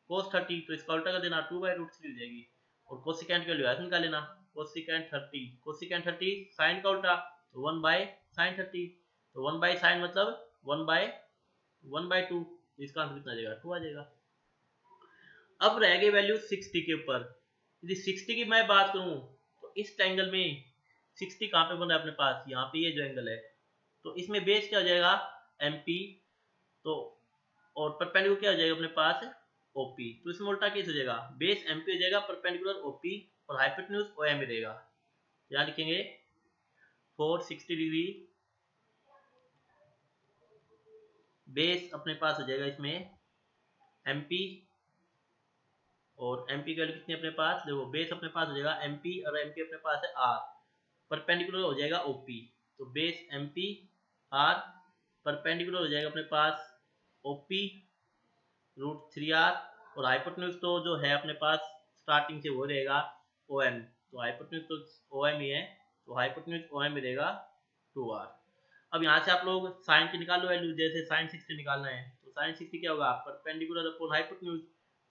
cos 30 तो इसका उल्टा कर देना 2/√3 हो जाएगी, और कोसिकेंट की वैल्यू ऐसे निकाल लेना, कोसिकेंट 30, कोसिकेंट 30 साइन का उल्टा, तो 1/sin 30, तो 1/sin मतलब 1/2, तो इसका आंसर कितना आ जाएगा 2 आ जाएगा। अब रह गई वैल्यू 60 के ऊपर, यदि 60 की मैं बात करूं तो इस ट्रायंगल में 60 कहाँ पे बन रहा है अपने पास, यहाँ पे ये जो एंगल है, तो इसमें बेस क्या हो जाएगा एमपी, तो और परपेंडिकुलर क्या हो जाएगा अपने पास ओपी, तो इसमें उल्टा केस हो जाएगा, बेस एमपी हो जाएगा परपेंडिकुलर ओपी और हाइपोटेन्यूज ओएम रहेगा। यहाँ लिखेंगे 460 डिग्री, बेस अपने पास हो जाएगा इसमें एमपी, और एमपी की वैल्यू कितनी अपने पास, देखो बेस अपने पास हो जाएगा एमपी और एमपी अपने पास है आर, परपेंडिकुलर हो जाएगा ओपी, तो बेस एमपी आर, परपेंडिकुलर हो जाएगा अपने पास ओपी √3r, और हाइपोटेन्यूज तो जो है अपने पास स्टार्टिंग से वो रहेगा ओएम, तो हाइपोटेन्यूज तो ओएम ही है, तो हाइपोटेन्यूज ओएम ही रहेगा 2r। अब यहाँ से आप लोग साइन की निकाल लो वैल्यू, जैसे साइन 60 निकालना है तो साइन 60 क्या होगा परपेंडिकुलर अपॉन हाइपोटेन्यूज,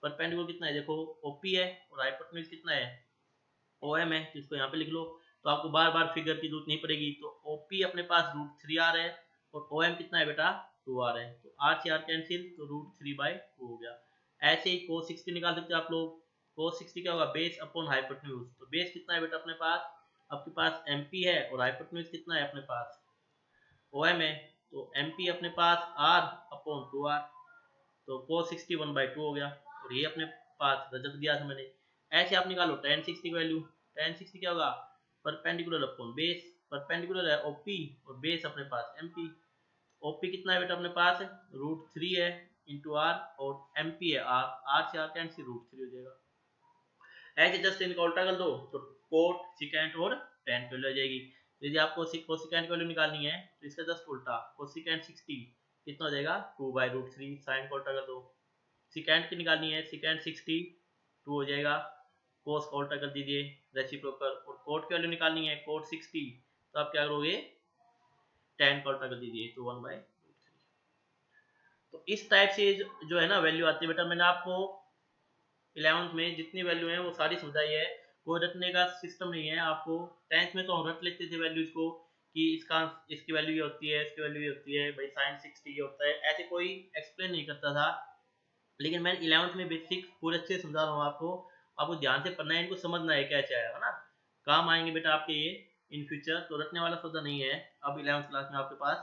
परपेंडिकुलर कितना है देखो ओपी है और हाइपोटेन्यूज कितना है ओएम है, तो इसको यहाँ पे लिख लो, तो आपको बार बार फिगर की जरूरत नहीं पड़ेगी, तो ओपी अपने पास √3r है और ओएम कितना है बेटा 2r है, तो r से r कैंसिल, तो √3/2 हो गया। ऐसे ही cos 60 निकाल सकते हो आप लोग, cos 60 क्या होगा बेस अपॉन हाइपोटेन्यूज, तो बेस कितना है बेटा अपने पास, आपके पास एमपी है और हाइपोटेन्यूज कितना है अपने पास ओएम है, तो एमपी अपने पास r अपॉन 2r, तो cos 60 1/2 हो गया, और ये अपने पास रख दिया था मैंने। ऐसे आप निकालो tan 60 की वैल्यू, tan 60 क्या होगा परपेंडिकुलर अपॉन बेस, परपेंडिकुलर है ओपी और बेस अपने पास एमपी। ओपी कितना है बेटा अपने पास √3 है इंटू आर और एमपी है आर, आर से आर कैंसिल √3 हो जाएगा। ऐसे जस्ट इनका उल्टा कर दो तो कोट सिकेंट और टेन की वैल्यू आ जाएगी। यदि आपको कोसिकेंट की वैल्यू निकालनी है तो इसका जस्ट उल्टा कोसिकेंट 60 कितना हो जाएगा 2/√3, साइन को उल्टा कर दो। सिकेंट की निकालनी है सिकेंट 60 2 हो जाएगा, कोस का उल्टा कर दीजिए रेसिप्रोकल, और कोट की वैल्यू निकालनी है कोट 60 तो आप क्या करोगे टेन का उल्टा कर दीजिए तो 1/√3। तो इस टाइप से जो है ना वैल्यू आती है बेटा। मैंने आपको 11th में जितनी वैल्यू है वो सारी समझाई है, कोई रटने का सिस्टम नहीं है आपको। 10th में तो हम रट लेते थे वैल्यूज को कि इसकी वैल्यू ये होती है, इसकी वैल्यू ये होती है, भाई साइन 60 ये होता है, ऐसे कोई एक्सप्लेन नहीं करता था। लेकिन मैं 11th में बेसिक पूरे अच्छे से समझा रहा हूँ आपको, आपको ध्यान से पढ़ना है, इनको समझना है कैसे आएगा ना, काम आएंगे बेटा आपके ये इन फ्यूचर। तो रटने वाला सौदा नहीं है अब 11th क्लास में आपके पास,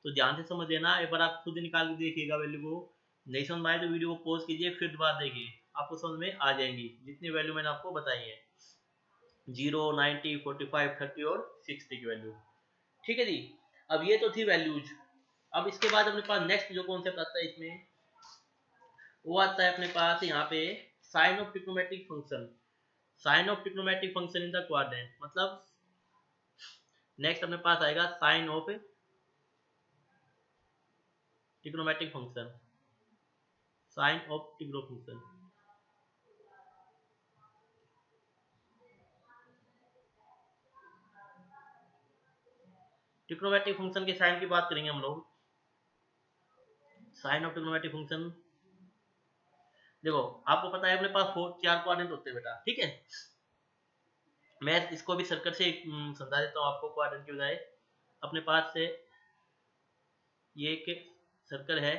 तो ध्यान से समझ लेना। एक बार आप खुद निकाल के देखिएगा वैल्यू को, नहीं समझ में आए तो वीडियो को पॉज कीजिए फिर दोबारा देखिए, आपको समझ में आ जाएंगी जितनी वैल्यू मैंने आपको बताई है 0, 90, 45, 30 और 60 की वैल्यू। ठीक है जी। अब ये तो थी वैल्यूज। अब इसके बाद अपने पास नेक्स्ट जो कॉन्सेप्ट आता है इसमें वो आता है अपने पास यहाँ पे sign of trigonometric function. Sign of trigonometric function in the quadrant, मतलब नेक्स्ट अपने पास आएगा sign of trigonometric function, sign of trigno function. Trigonometric function के साइन की बात करेंगे हम लोग। साइन ऑफ ट्रिग्नोमेट्रिक फंक्शन देखो आपको पता है अपने पास 4 क्वाड्रेंट होते हैं बेटा, ठीक है। मैं इसको भी सर्कल से समझा देता हूँ आपको क्वाड्रेंट की बजाय। अपने पास से ये एक सर्कल है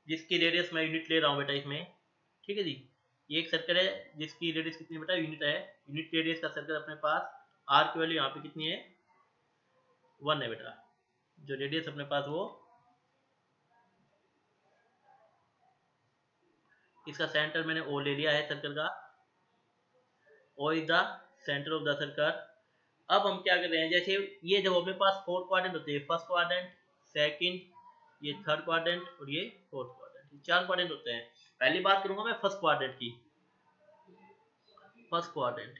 जिसकी रेडियस मैं यूनिट ले रहा हूँ बेटा इसमें, ठीक है जी। ये एक सर्कल है जिसकी रेडियस कितनी बेटा यूनिट है, यूनिट रेडियस का सर्कल अपने पास, आर की वैल्यू यहाँ पे कितनी है 1 है बेटा, जो रेडियस अपने पास वो, इसका सेंटर मैंने ओ ले लिया है सर्कल का, O is the centre of the circle. अब हम क्या कर रहे हैं, जैसे ये जब अपने पास 4 क्वाड्रेंट होते हैं, फर्स्ट क्वाड्रेंट, सेकंड, ये थर्ड क्वाड्रेंट और ये फोर्थ क्वाड्रेंट, 4 क्वाड्रेंट होते हैं। पहली बात करूंगा मैं फर्स्ट क्वाड्रेंट की। फर्स्ट क्वाड्रेंट,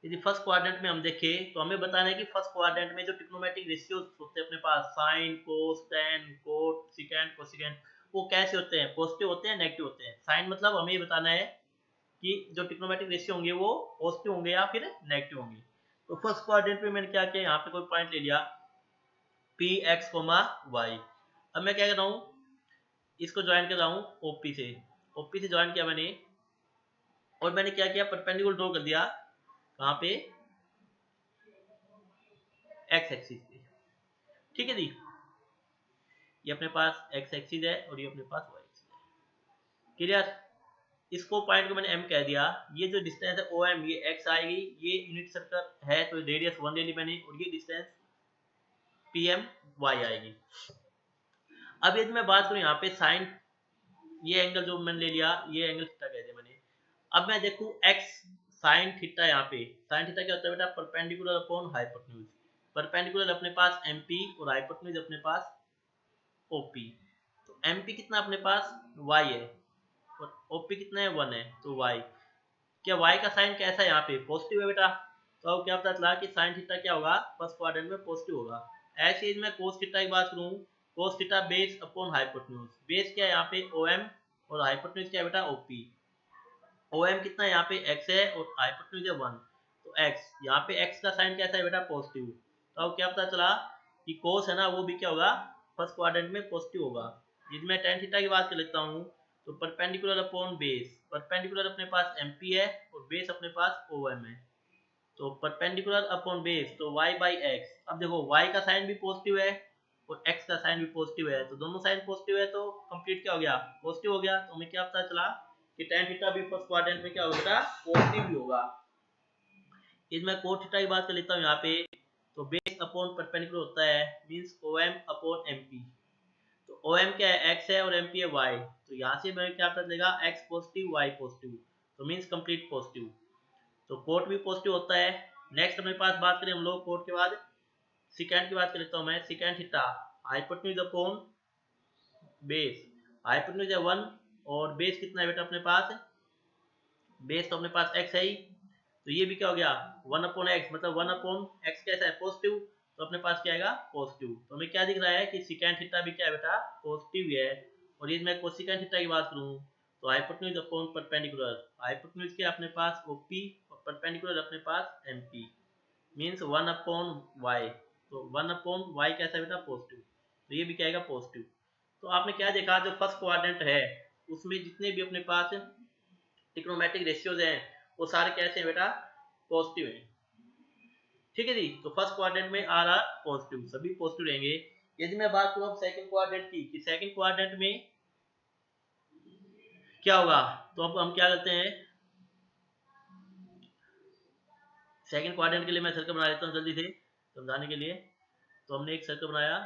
यदि फर्स्ट क्वाड्रेंट में हम देखें तो हमें बताना है कि फर्स्ट क्वाड्रेंट में जो ट्रिग्नोमेट्रिक रेशियोज होते हैं अपने पास साइन, कोस, टेन, कोट, सिकेंट, कोसिकेंट, वो कैसे होते हैं, पॉजिटिव होते हैं नेगेटिव होते हैं। साइन मतलब हमें ये बताना है कि जो ट्रिग्नोमेट्रिक रेशियो होंगे वो पॉजिटिव होंगे या फिर नेगेटिव होंगे। तो फर्स्ट क्वाड्रेंट में मैंने क्या किया, यहाँ पे कोई पॉइंट ले लिया पी एक्स कोमा वाई। अब मैं क्या कर रहा हूँ, इसको ज्वाइन कर रहा हूँ ओपी से, ओपी से ज्वाइन किया मैंने, और मैंने क्या किया परपेंडिकुलर ड्रॉ कर दिया कहाँ पे एक्स एक्सिस पे, ठीक है जी। ये अपने पास एक्स एक्सिस है और ये अपने पास वाई एक्सिस है, क्लियर। इसको पॉइंट को मैंने एम कह दिया। ये जो डिस्टेंस है ओ एम, ये एक्स आएगी, ये यूनिट सर्कल है तो रेडियस 1 ले ली मैंने, और ये डिस्टेंस पी एम वाई आएगी। अब यदि मैं बात करूँ यहाँ पे साइन, ये एंगल जो मैंने ले लिया ये एंगल थीटा कह दिया मैंने। अब मैं देखूं एक्स साइन थीटा, यहाँ पे साइन थीटा क्या होता है बेटा परपेंडिकुलर अपॉन हाइपोटेन्यूज। परपेंडिकुलर अपने पास एमपी और हाइपोटेन्यूज अपने पास ओपी। तो एमपी कितना अपने पास वाई है और ओपी कितना है 1 है, तो वाई, क्या वाई का साइन कैसा है यहाँ पे पॉजिटिव है बेटा। तो अब क्या पता चला कि साइन थीटा क्या होगा फर्स्ट क्वाड्रेंट में पॉजिटिव होगा। ऐसे ही मैं कोस थीटा की बात करूँ, cos theta base upon hypotenuse, base क्या है यहाँ पे ओएम और हाइपोटेन्यूज क्या है बेटा ओपी। ओएम कितना है यहाँ पे x है और हाइपोटेन्यूज है 1, तो x यहाँ पे x का साइन कैसा है बेटा पॉजिटिव। तो अब क्या पता चला कि कोस है ना वो भी क्या होगा फर्स्ट क्वाड्रेंट में पॉजिटिव होगा। यदि मैं tan थीटा की बात कर लेता हूँ तो परपेंडिकुलर अपॉन बेस, परपेंडिकुलर अपने पास एमपी है और बेस अपने पास ओएम है, तो परपेंडिकुलर अपॉन बेस तो y बाई एक्स। अब देखो y का साइन भी पॉजिटिव है और x का साइन भी पॉजिटिव है, तो दोनों साइन पॉजिटिव है तो कंप्लीट क्या हो गया पॉजिटिव हो गया। तो हमें क्या पता चला कि tan थीटा भी फर्स्ट क्वाड्रेंट में क्या होगा बेटा पॉजिटिव ही होगा। यदि मैं कोट थीटा की बात कर लेता हूँ यहाँ पे, तो बेस अपॉन परपेंडिकुलर होता है मींस ओएम अपॉन एमपी। तो ओएम क्या है x है और एमपी है y, तो यहाँ से हमें क्या पता चलेगा x पॉजिटिव y पॉजिटिव, तो मींस कंप्लीट पॉजिटिव। तो कोट भी पॉजिटिव होता है। नेक्स्ट अपने पास बात करें हम लोग कोट के बाद, सिकेंड की बात कर लेता हूँ मैं, secant theta hypotenuse upon base, hypotenuse है 1 और बेस कितना है बेटा अपने पास, बेस तो अपने पास x है ही, तो ये भी क्या हो गया 1 अपॉन एक्स, मतलब 1 अपॉन एक्स कैसा है पॉजिटिव, तो अपने पास क्या आएगा पॉजिटिव। तो हमें क्या दिख रहा है कि सिकेंड थीटा भी क्या है बेटा पॉजिटिव है। और ये मैं कोसिकेंड थीटा की बात करूं तो हाइपोटेन्यूज अपॉन परपेंडिकुलर, हाइपोटेन्यूज क्या अपने पास ओपी और परपेंडिकुलर अपने पास एमपी, मींस 1 अपॉन वाई, तो 1 अपॉन वाई कैसा है बेटा पॉजिटिव, तो ये भी क्या आएगा पॉजिटिव। तो आपने क्या देखा, जो फर्स्ट क्वाड्रेंट है उसमें जितने भी अपने पास ट्रिग्नोमेट्रिक रेशियोज हैं वो सारे कैसे हैं बेटा पॉजिटिव हैं। ठीक है जी, तो फर्स्ट क्वाड्रेंट में आर आर पॉजिटिव, सभी पॉजिटिव रहेंगे। यदि मैं बात करूं सेकंड क्वाड्रेंट की, कि सेकंड क्वाड्रेंट में क्या होगा, तो अब हम क्या करते हैं, सेकंड क्वाड्रेंट के लिए मैं सर्कल बना लेता हूं जल्दी से समझाने के लिए। तो हमने एक सर्कल बनाया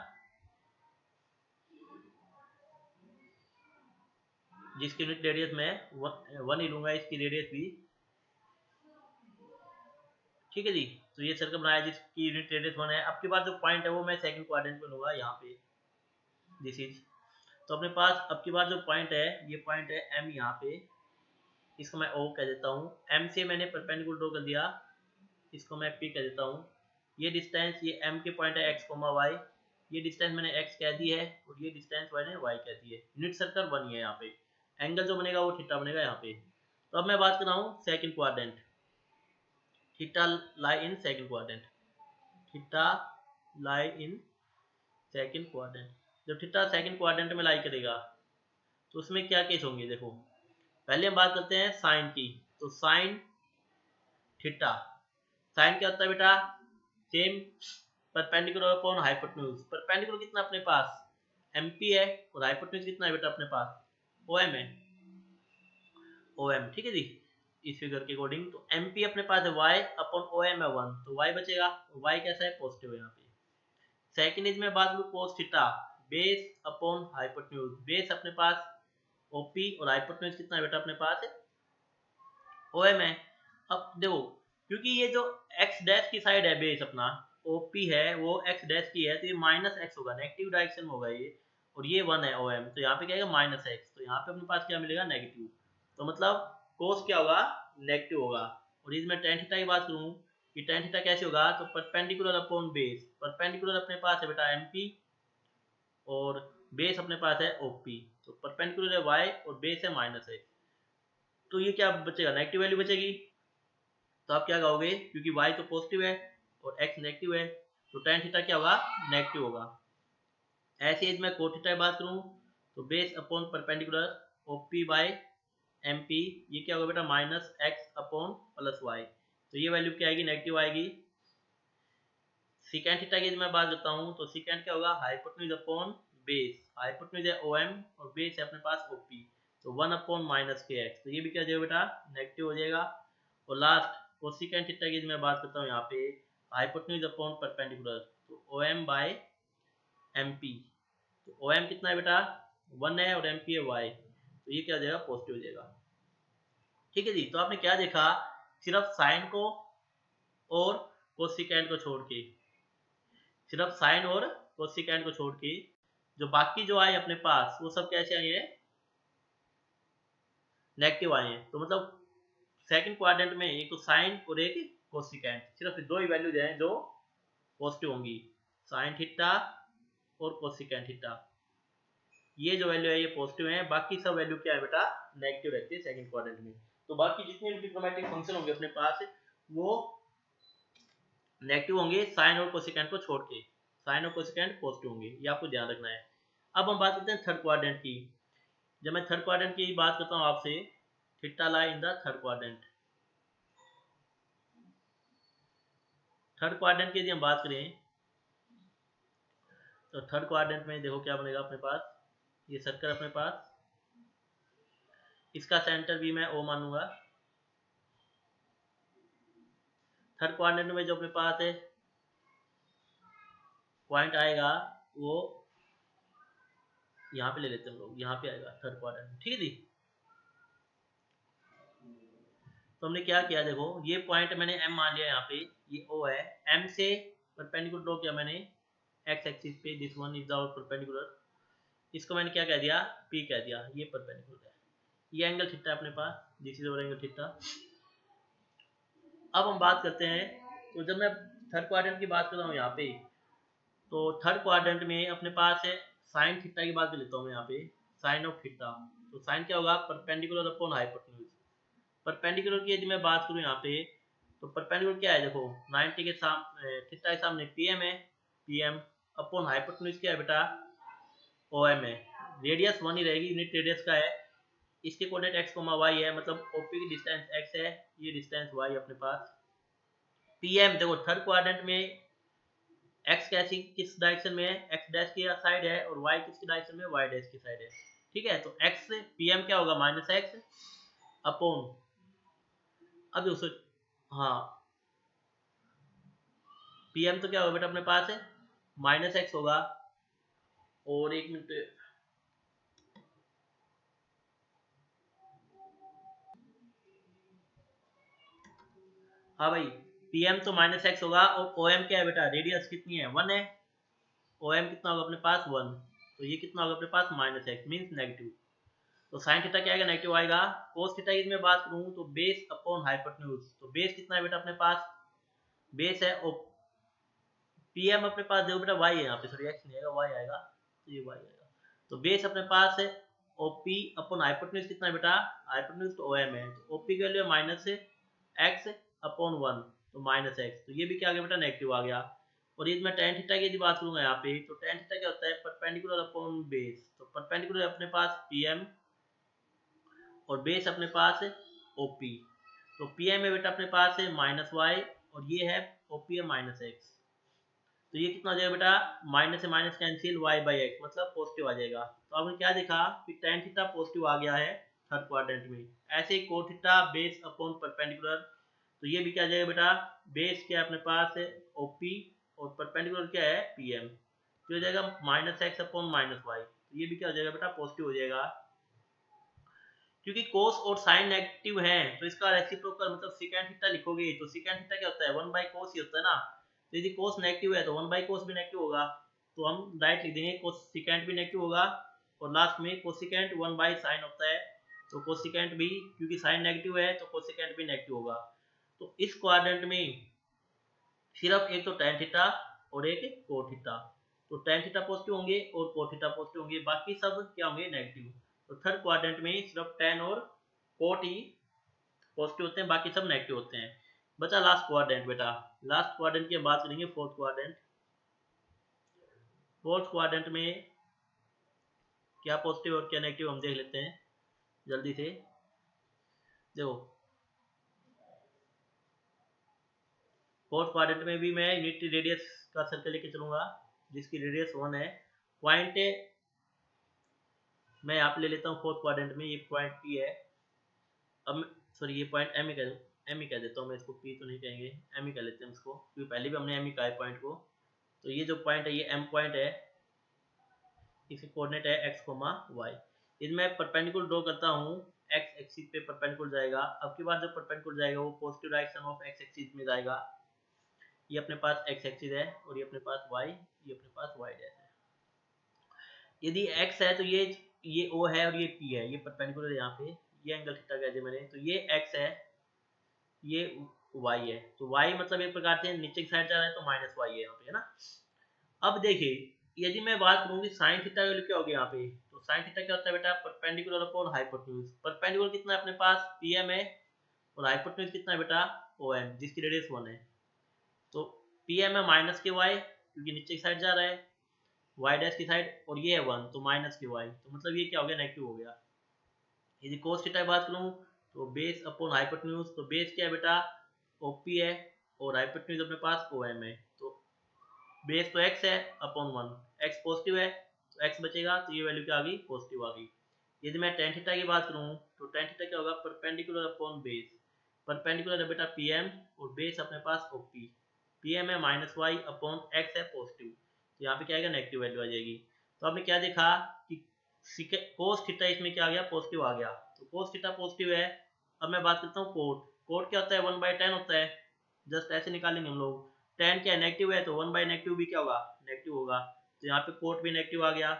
जिसकी यूनिट रेडियस में 1 ही लूंगा, इसकी रेडियस भी, ठीक है जी। तो ये सर्कल बनाया जिसकी यूनिट रेडियस 1 है। अब के बाद जो पॉइंट है वो मैं सेकंड क्वाड्रेंट में लूंगा, यहाँ पे दिस इज, तो अपने पास अब की बार जो पॉइंट है ये पॉइंट है एम, यहाँ पे इसको मैं ओ कह देता हूँ, एम से मैंने परपेंडिकुलर ड्रॉ कर दिया, इसको मैं पी कह देता हूँ। ये डिस्टेंस, ये एम के पॉइंट है एक्स कोमा वाई, ये डिस्टेंस मैंने एक्स कह दी है और ये डिस्टेंस मैंने वाई कह दी है। यूनिट सर्कल बनी है, यहाँ पे एंगल जो बनेगा वो थीटा बनेगा यहाँ पे। तो अब मैं बात कर रहा हूँ second quadrant, theta lie in second quadrant, theta lie in second quadrant. जब थीटा सेकंड क्वाड्रेंट में लाई करेगा तो उसमें क्या केस होंगे, देखो पहले हम बात करते हैं साइन की। तो साइन थीटा, साइन क्या होता है बेटा same perpendicular upon hypotenuse, perpendicular कितना अपने पास एमपी है और हाइपोटेन्यूज कितना है बेटा अपने पास ओएम है, ओएम, ठीक है जी। इस फिगर के अकॉर्डिंग तो एमपी अपने पास है y अपॉन ओएम है 1, तो y बचेगा, y कैसा है पॉजिटिव है यहाँ पे। सेकंड इज में बात करूं cos theta, base upon hypotenuse, base अपने पास ओपी और हाइपोटेन्यूज कितना है बेटा अपने पास है ओएम है। अब देखो क्योंकि ये जो एक्स डैश की साइड है बेस अपना ओपी है वो एक्स डैश की है, तो ये माइनस एक्स होगा, नेगेटिव डायरेक्शन में होगा ये, और ये 1 है ओएम, तो यहाँ पे क्या आएगा माइनस एक्स, तो यहाँ पे अपने पास क्या मिलेगा नेगेटिव, तो मतलब कोस क्या होगा नेगेटिव होगा। और इसमें टेन थीटा की बात करूँ कि टेन थीटा कैसे होगा, तो परपेंडिकुलर अपॉन बेस, परपेंडिकुलर अपने पास है बेटा एमपी और बेस अपने पास है ओपी, तो परपेंडिकुलर है वाई और बेस है माइनस एक्स, तो ये क्या बचेगा नेगेटिव वैल्यू बचेगी। तो आप क्या कहोगे क्योंकि y तो पॉजिटिव है और x नेगेटिव है, तो tan थीटा क्या होगा नेगेटिव होगा। ऐसे ही मैं cot थीटा की बात करूं तो base upon perpendicular OP by MP, ये क्या होगा बेटा minus X upon plus Y, तो ये वैल्यू क्या आएगी नेगेटिव आएगी। सिकेंड थीटा की मैं बात करता हूं तो सिकेंड क्या होगा हाइपोटेन्यूज अपॉन बेस, हाइपोटेन्यूज है OM और बेस है अपने पास OP, तो 1 अपॉन माइनस के एक्स, तो ये भी क्या हो जाएगा बेटा नेगेटिव हो जाएगा। और लास्ट कोसिकेंड थीटा की मैं बात करता हूँ यहाँ पे हाइपोटेन्यूज अपॉन परपेंडिकुलर, तो OM बाय MP, तो OM कितना है बेटा 1 है और MP है y, तो ये क्या हो जाएगा पॉजिटिव हो जाएगा। ठीक है जी, तो आपने क्या देखा, सिर्फ साइन को और कोसिकेंड को छोड़ के, सिर्फ साइन और कोसिकेंड को छोड़ के जो बाकी जो आए अपने पास वो सब कैसे आए हैं नेगेटिव आए हैं। तो मतलब सेकंड क्वाड्रेंट में एक तो साइन और एक कोसिकेंड, सिर्फ दो ही वैल्यूज हैं जो पॉजिटिव होंगी, साइन थीटा और कोसिकेंड थीटा, ये जो वैल्यू है ये पॉजिटिव है, बाकी सब वैल्यू क्या है बेटा नेगेटिव रहती है सेकंड क्वाड्रेंट में। तो बाकी जितने भी ट्रिग्नोमेट्रिक फंक्शन होंगे अपने पास वो नेगेटिव होंगे साइन और कोसिकेंड को छोड़ के, साइन और कोसिकेंड पॉजिटिव होंगे, ये आपको ध्यान रखना है। अब हम बात करते हैं थर्ड क्वाड्रेंट की। जब मैं थर्ड क्वाड्रेंट की बात करता हूँ आपसे, theta lie in the third quadrant, third quadrant की यदि हम बात करें तो थर्ड क्वाड्रेंट में देखो क्या बनेगा अपने पास, ये सर्कल अपने पास, इसका सेंटर भी मैं ओ मानूंगा। थर्ड क्वाड्रेंट में जो अपने पास है पॉइंट आएगा वो यहाँ पे ले लेते हैं हम लोग, यहाँ पे आएगा थर्ड क्वाड्रेंट, ठीक है जी। तो हमने क्या किया देखो, ये पॉइंट मैंने एम मान लिया यहाँ पे, ये ओ है, एम से परपेंडिकुलर ड्रॉ किया मैंने एक्स एक्सिस पे, this one is our perpendicular, इसको मैंने क्या कह दिया, पी कह दिया, ये परपेंडिकुलर है, ये एंगल थीटा अपने पास, this is our angle theta. अब हम बात करते हैं, तो जब मैं थर्ड क्वाड्रेंट की बात कर रहा हूँ यहाँ पे, तो थर्ड क्वाड्रेंट में अपने पास है साइन थीटा की बात कर लेता हूँ मैं यहाँ पे, साइन ऑफ थीटा, तो साइन क्या होगा, परपेंडिकुलर अपॉन हाइपोटेन्यूज। परपेंडिकुलर की यदि मैं बात करूँ यहाँ पे, तो परपेंडिकुलर क्या है, देखो 90 के सामने थीटा के सामने पीएम है, पीएम अपॉन हाइपोटेन्यूज क्या है बेटा, ओएम है, रेडियस 1 ही रहेगी, यूनिट रेडियस का है, इसके कोऑर्डिनेट एक्स कोमा वाई है, मतलब ओपी की डिस्टेंस एक्स है, ये डिस्टेंस वाई अपने पास। पीएम देखो थर्ड क्वाड्रेंट में एक्स कैसी किस डायरेक्शन में है, एक्स डैश की साइड है, और वाई किसकी डायरेक्शन में, वाई डैश की साइड है, ठीक है। तो एक्स पीएम क्या होगा, माइनस एक्स अपॉन, अब दोस्तों हाँ पीएम तो क्या होगा बेटा अपने पास है माइनस एक्स होगा, और एक मिनट, हाँ भाई पीएम तो माइनस एक्स होगा, और ओएम क्या है बेटा, रेडियस कितनी है, 1 है, ओएम कितना होगा अपने पास 1, तो ये कितना होगा अपने पास माइनस एक्स मीन्स नेगेटिव। तो साइन थीटा क्या आएगा, नेगेटिव आएगा। कोस थीटा की मैं बात करूं तो बेस अपॉन हाइपोटेन्यूज, तो बेस कितना है बेटा अपने पास, बेस है, और पीएम अपने पास देखो बेटा वाई है, यहाँ पे सॉरी एक्स नहीं आएगा, वाई आएगा, तो ये वाई आएगा, तो बेस अपने पास है, ओपी अपॉन हाइपोटेन्यूज कितना है बेटा, हाइपोटेन्यूज तो ओएम है, तो ओपी की वैल्यू है माइनस एक्स अपॉन 1, तो माइनस एक्स, तो ये भी क्या आ गया बेटा, नेगेटिव आ गया। और ये मैं टेन थीटा की यदि बात करूंगा यहाँ पे, तो टेन थीटा क्या होता है, परपेंडिकुलर अपॉन बेस, तो परपेंडिकुलर अपने पास पीएम और बेस अपने पास है ओपी, तो पीएम में बेटा अपने पास है माइनस वाई, और ये है ओपी है माइनस एक्स, तो ये कितना आ जाएगा बेटा, माइनस से minus cancel, Y by X मतलब पॉजिटिव आ जाएगा। तो आपने क्या देखा कि टेन थीटा पॉजिटिव आ गया है थर्ड क्वाड्रेंट में। ऐसे ही cot theta base upon perpendicular, तो ये भी क्या आ जाएगा बेटा, बेस क्या अपने पास है ओपी, और परपेंडिकुलर क्या है पीएम, तो हो जाएगा minus X upon minus Y, तो ये भी क्या हो जाएगा बेटा, पॉजिटिव हो जाएगा। क्योंकि कोस और साइन नेगेटिव हैं, तो इसका रेसिप्रोकल मतलब सेकेंड थीटा लिखोगे, तो सेकेंड थीटा क्या होता है, 1 बाई कोस ही होता है ना, तो यदि कोस नेगेटिव है तो 1 बाई कोस भी नेगेटिव होगा, तो हम डायरेक्ट लिख देंगे कोस सेकेंड भी नेगेटिव होगा, और लास्ट में कोसिकेंट 1 बाई साइन होता है, तो कोसिकेंट भी, क्योंकि साइन नेगेटिव है तो कोसिकेंट भी नेगेटिव होगा। तो इस क्वाड्रेंट में सिर्फ एक तो टेन थीटा और एक कोट थीटा, तो टेन थीटा पॉजिटिव होंगे और कोट थीटा पॉजिटिव होंगे, बाकी सब क्या होंगे नेगेटिव। तो थर्ड क्वाड्रेंट में सिर्फ टेन और कोट ही पॉजिटिव होते हैं, बाकी सब नेगेटिव होते हैं। बचा लास्ट क्वाड्रेंट बेटा, लास्ट क्वाड्रेंट की हम बात करेंगे, फोर्थ क्वाड्रेंट। फोर्थ क्वाड्रेंट में क्या पॉजिटिव और क्या नेगेटिव हम देख लेते हैं जल्दी से। देखो फोर्थ क्वाड्रेंट में भी मैं यूनिट रेडियस का सर्कल लेके चलूंगा, जिसकी रेडियस 1 है, पॉइंट मैं यहाँ पे ले लेता हूँ फोर्थ क्वाड्रेंट में, ये पॉइंट पी है, अब सॉरी ये पॉइंट एम ही कह देता हूँ मैं इसको, पी तो नहीं कहेंगे, एम ही कह लेते हैं इसको, क्योंकि पहले भी हमने एम ही कहा है पॉइंट को। तो ये जो पॉइंट है ये एम पॉइंट है, इसके कोऑर्डिनेट है एक्स कोमा वाई, यदि मैं परपेंडिकुलर ड्रॉ करता हूँ, एक्स एक्सिस पे परपेंडिकुलर जाएगा, अब की बार जब परपेंडिकुलर जाएगा वो positive direction of x axis में जाएगा, ये अपने पास एक्स एक्सिस है, और ये अपने पास वाई, ये अपने पास वाई डैश है। यदि एक्स है तो ये ओ है और ये पी है, ये परपेंडिकुलर है यहाँ पे, ये एंगल थीटा कह दिया मैंने, तो ये एक्स है, ये वाई है, तो वाई मतलब एक प्रकार से नीचे की साइड जा रहा है, तो माइनस वाई है यहाँ पे, है ना। अब देखिए यदि मैं बात करूंगी साइन थीटा वैल्यू क्या होगी यहाँ पे, तो साइन थीटा क्या होता है बेटा, परपेंडिकुलर अपॉन हाइपोटेन्यूज, परपेंडिकुलर कितना है अपने पास पीएम है, और हाइपोटेन्यूज कितना है बेटा ओएम, जिसकी रेडियस 1 है, तो पीएम है माइनस के वाई, क्योंकि नीचे की साइड जा रहा है, वाई डैश की साइड, और ये है 1 तो माइनस के वाई, तो मतलब ये क्या हो गया, नेगेटिव हो गया। यदि कोस थीटा की बात करूं तो बेस अपॉन हाइपोटेन्यूज, तो बेस क्या है बेटा ओपी है, और हाइपोटेन्यूज अपने पास ओएम है, तो बेस तो एक्स है अपॉन 1, एक्स पॉजिटिव है तो एक्स बचेगा, तो ये वैल्यू क्या आ गई, पॉजिटिव आ गई। यदि मैं टेन थीटा की बात करूं तो टेन थीटा क्या होगा, परपेंडिकुलर अपॉन बेस, परपेंडिकुलर है बेटा पीएम, और बेस अपने पास ओपी, पीएम है माइनस वाई अपॉन एक्स है पॉजिटिव, तो यहाँ पे क्या आएगा, नेगेटिव वैल्यू आ जाएगी। तो आपने क्या देखा कि कोस थीटा इसमें क्या आ गया, पॉजिटिव आ गया, तो कोस थीटा पॉजिटिव है। अब मैं बात करता हूँ कोट, कोट क्या होता है, 1/10 होता है, जस्ट ऐसे निकालेंगे हम लोग, tan क्या नेगेटिव है, तो 1/नेगेटिव भी क्या होगा, नेगेटिव होगा। तो यहाँ पे कोट भी नेगेटिव आ गया।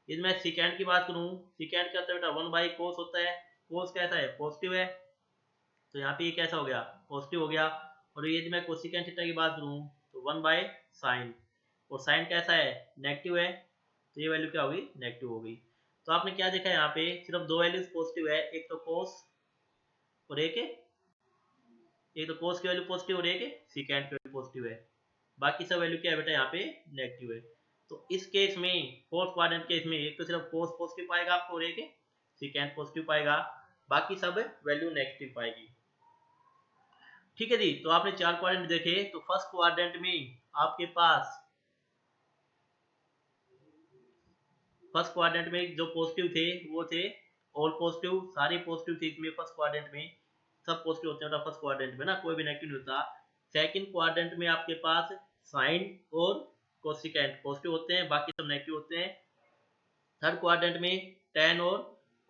यदि मैं सिकेंड की बात करूँ, सिकेंड क्या होता है बेटा, 1/कोस होता है। कोस कैसा है, पॉजिटिव है, तो यहाँ पे ये कैसा हो गया, पॉजिटिव हो गया। और यदि मैं कोसिकेंट थीटा की बात करूँ तो 1/साइन, और साइन कैसा है, नेगेटिव है, तो ये वैल्यू क्या होगी, नेगेटिव हो गई। तो आपने क्या देखा यहाँ पे, सिर्फ दो वैल्यूज पॉजिटिव है, एक तो कोस और एक तो कोस की वैल्यू पॉजिटिव और एक सिकेंट की वैल्यू पॉजिटिव है। बाकी सब वैल्यू क्या है बेटा, यहाँ पे नेगेटिव है। तो इस केस में, फोर्थ क्वाड्रेंट केस में, एक तो सिर्फ कोस पॉजिटिव पाएगा आपको और एक सिकेंट पॉजिटिव पाएगा, बाकी सब वैल्यू नेगेटिव पाएगी। ठीक है जी। तो आपने चार क्वाड्रेंट देखे। तो फर्स्ट क्वाड्रेंट में आपके पास, फर्स्ट क्वाड्रेंट में जो पॉजिटिव थे वो थे ऑल पॉजिटिव, सारे पॉजिटिव थे इसमें। फर्स्ट क्वाड्रेंट में सब पॉजिटिव होते हैं फर्स्ट क्वाड्रेंट में ना, कोई भी नेगेटिव नहीं होता। सेकंड क्वाड्रेंट में आपके पास साइन और कोसिकेंट पॉजिटिव होते हैं, बाकी सब नेगेटिव होते हैं। थर्ड क्वाड्रेंट में tan और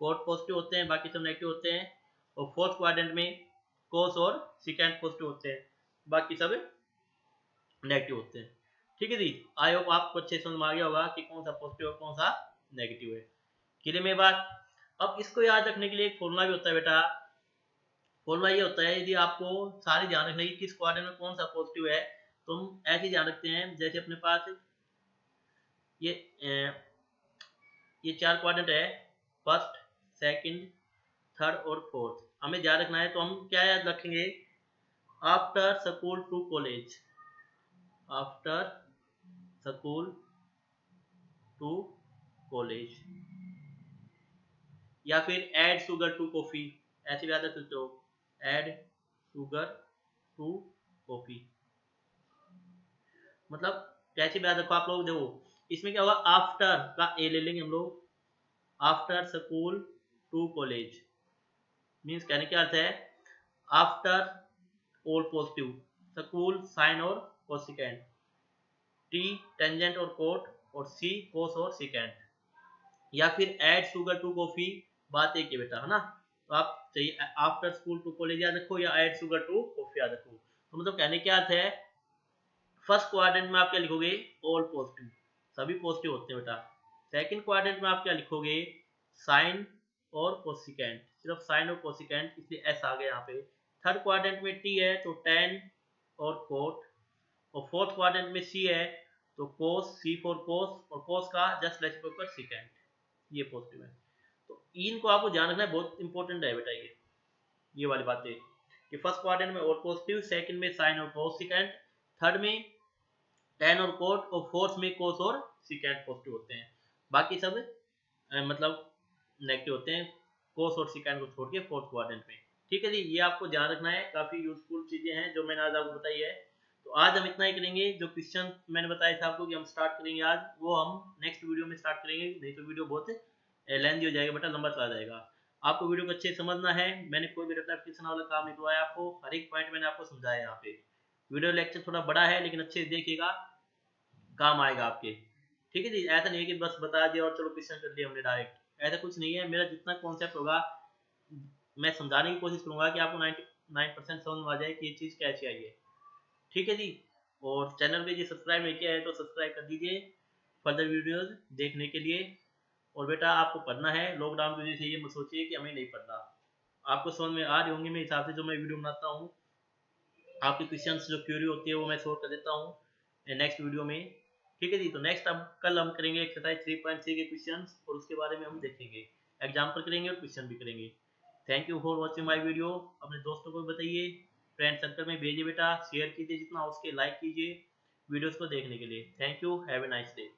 कोट पॉजिटिव होते हैं, बाकी सब नेगेटिव होते हैं। और फोर्थ क्वाड्रेंट में कोस और सिकेंट पॉजिटिव होते हैं, बाकी सब नेगेटिव होते हैं। ठीक है जी। आई होप आपको अच्छे समझ में आ गया होगा कि कौन सा पॉजिटिव और कौन सा नेगेटिव है। क्लियर में बात। अब इसको याद रखने के लिए एक फॉर्मूला भी होता है बेटा। फॉर्मूला ये होता है, यदि आपको सारे ध्यान रखने की किस क्वाड्रेंट में कौन सा पॉजिटिव है, तो हम ऐसे ध्यान रखते हैं, जैसे अपने पास ये ये चार क्वाड्रेंट है, फर्स्ट, सेकंड, थर्ड और फोर्थ। हमें ध्यान रखना है, तो हम क्या याद रखेंगे, after school to college, after school to college, या फिर ऐड शुगर टू कॉफी, ऐसे भी याद रख सकते हो, ऐड शुगर टू कॉफी। मतलब कैसे भी याद रखो आप लोग, देखो इसमें क्या होगा, आफ्टर का ए ले लेंगे हम लोग, after school to college means कहने का अर्थ है after all positive, school sine और कोसिकेंट, टी टेंजेंट और कोट, और सी कोस और सिकेंट, या फिर ऐड शुगर टू कॉफी, बात एक ही बेटा है ना। तो आप चाहिए आफ्टर स्कूल टू कॉलेज याद रखो या ऐड शुगर टू कॉफी याद रखो। तो मतलब कहने क्या अर्थ है, फर्स्ट क्वाड्रेंट में आप क्या लिखोगे, ऑल पॉजिटिव, सभी पॉजिटिव होते हैं बेटा। सेकंड क्वाड्रेंट में आप क्या लिखोगे, साइन और कोसिकेंट, सिर्फ साइन और कोसिकेंट, इसलिए एस आ गया यहाँ पे। थर्ड क्वाड्रेंट में टी है तो टेन और कोट, और फोर्थ क्वाड्रेंट में सी है तो कोस, सी फॉर कोस, और कोस का जस्ट रेसिप्रोकल सिकेंट, ये पॉजिटिव है। तो इनको आपको ध्यान रखना है, बहुत इंपॉर्टेंट है बेटा ये वाली बातें, कि फर्स्ट क्वाड्रेंट में और पॉजिटिव, सेकंड में साइन और कोस सिकेंट, थर्ड में टेन और कोट, और फोर्थ में कोस और सिकेंट पॉजिटिव होते हैं, बाकी सब मतलब नेगेटिव होते हैं, कोस और सिकेंट को छोड़ के फोर्थ क्वाड्रेंट में। ठीक है जी। ये आपको ध्यान रखना है, काफी यूजफुल चीजें हैं जो मैंने आज आपको बताई है। तो आज हम इतना ही करेंगे, जो क्वेश्चन मैंने बताया था आपको कि हम स्टार्ट करेंगे आज, वो हम नेक्स्ट वीडियो में स्टार्ट करेंगे, नहीं तो वीडियो बहुत लेंथी हो जाएगा बेटा, लंबा चला जाएगा। आपको वीडियो को अच्छे समझना है, मैंने कोई भी रेप्टिफिकेशन वाला काम नहीं करवाया आपको, हर एक पॉइंट मैंने आपको समझाया यहाँ पे। वीडियो लेक्चर थोड़ा बड़ा है, लेकिन अच्छे से देखिएगा, काम आएगा आपके। ठीक है जी। ऐसा नहीं है कि बस बता दिया और चलो क्वेश्चन कर लिया हमने डायरेक्ट, ऐसा कुछ नहीं है। मेरा जितना कॉन्सेप्ट होगा मैं समझाने की कोशिश करूंगा कि आपको 99% समझ में आ जाए कि ये चीज़ कैसे आई है। ठीक है जी। और चैनल पे जी सब्सक्राइब नहीं किया है तो सब्सक्राइब कर दीजिए फर्दर वीडियोस देखने के लिए। और बेटा आपको पढ़ना है, लॉकडाउन की वजह से ये मत सोचिए कि हमें नहीं पढ़ना, आपको समझ में आ रही होंगी मेरे हिसाब से जो मैं वीडियो बनाता हूँ। आपकी क्वेश्चंस जो क्यूरी होती है वो मैं सॉल्व कर देता हूँ नेक्स्ट वीडियो में। ठीक है जी। तो नेक्स्ट अब कल हम करेंगे एक्सरसाइज 3.3 के क्वेश्चंस, और उसके बारे में हम देखेंगे, एग्जाम्पल करेंगे और क्वेश्चन भी करेंगे। Thank you for watching my video. अपने दोस्तों को बताइए, फ्रेंड सर्कल में भेजिए बेटा, शेयर कीजिए जितना हो सके, लाइक कीजिए वीडियोस को देखने के लिए। Thank you, have a nice day.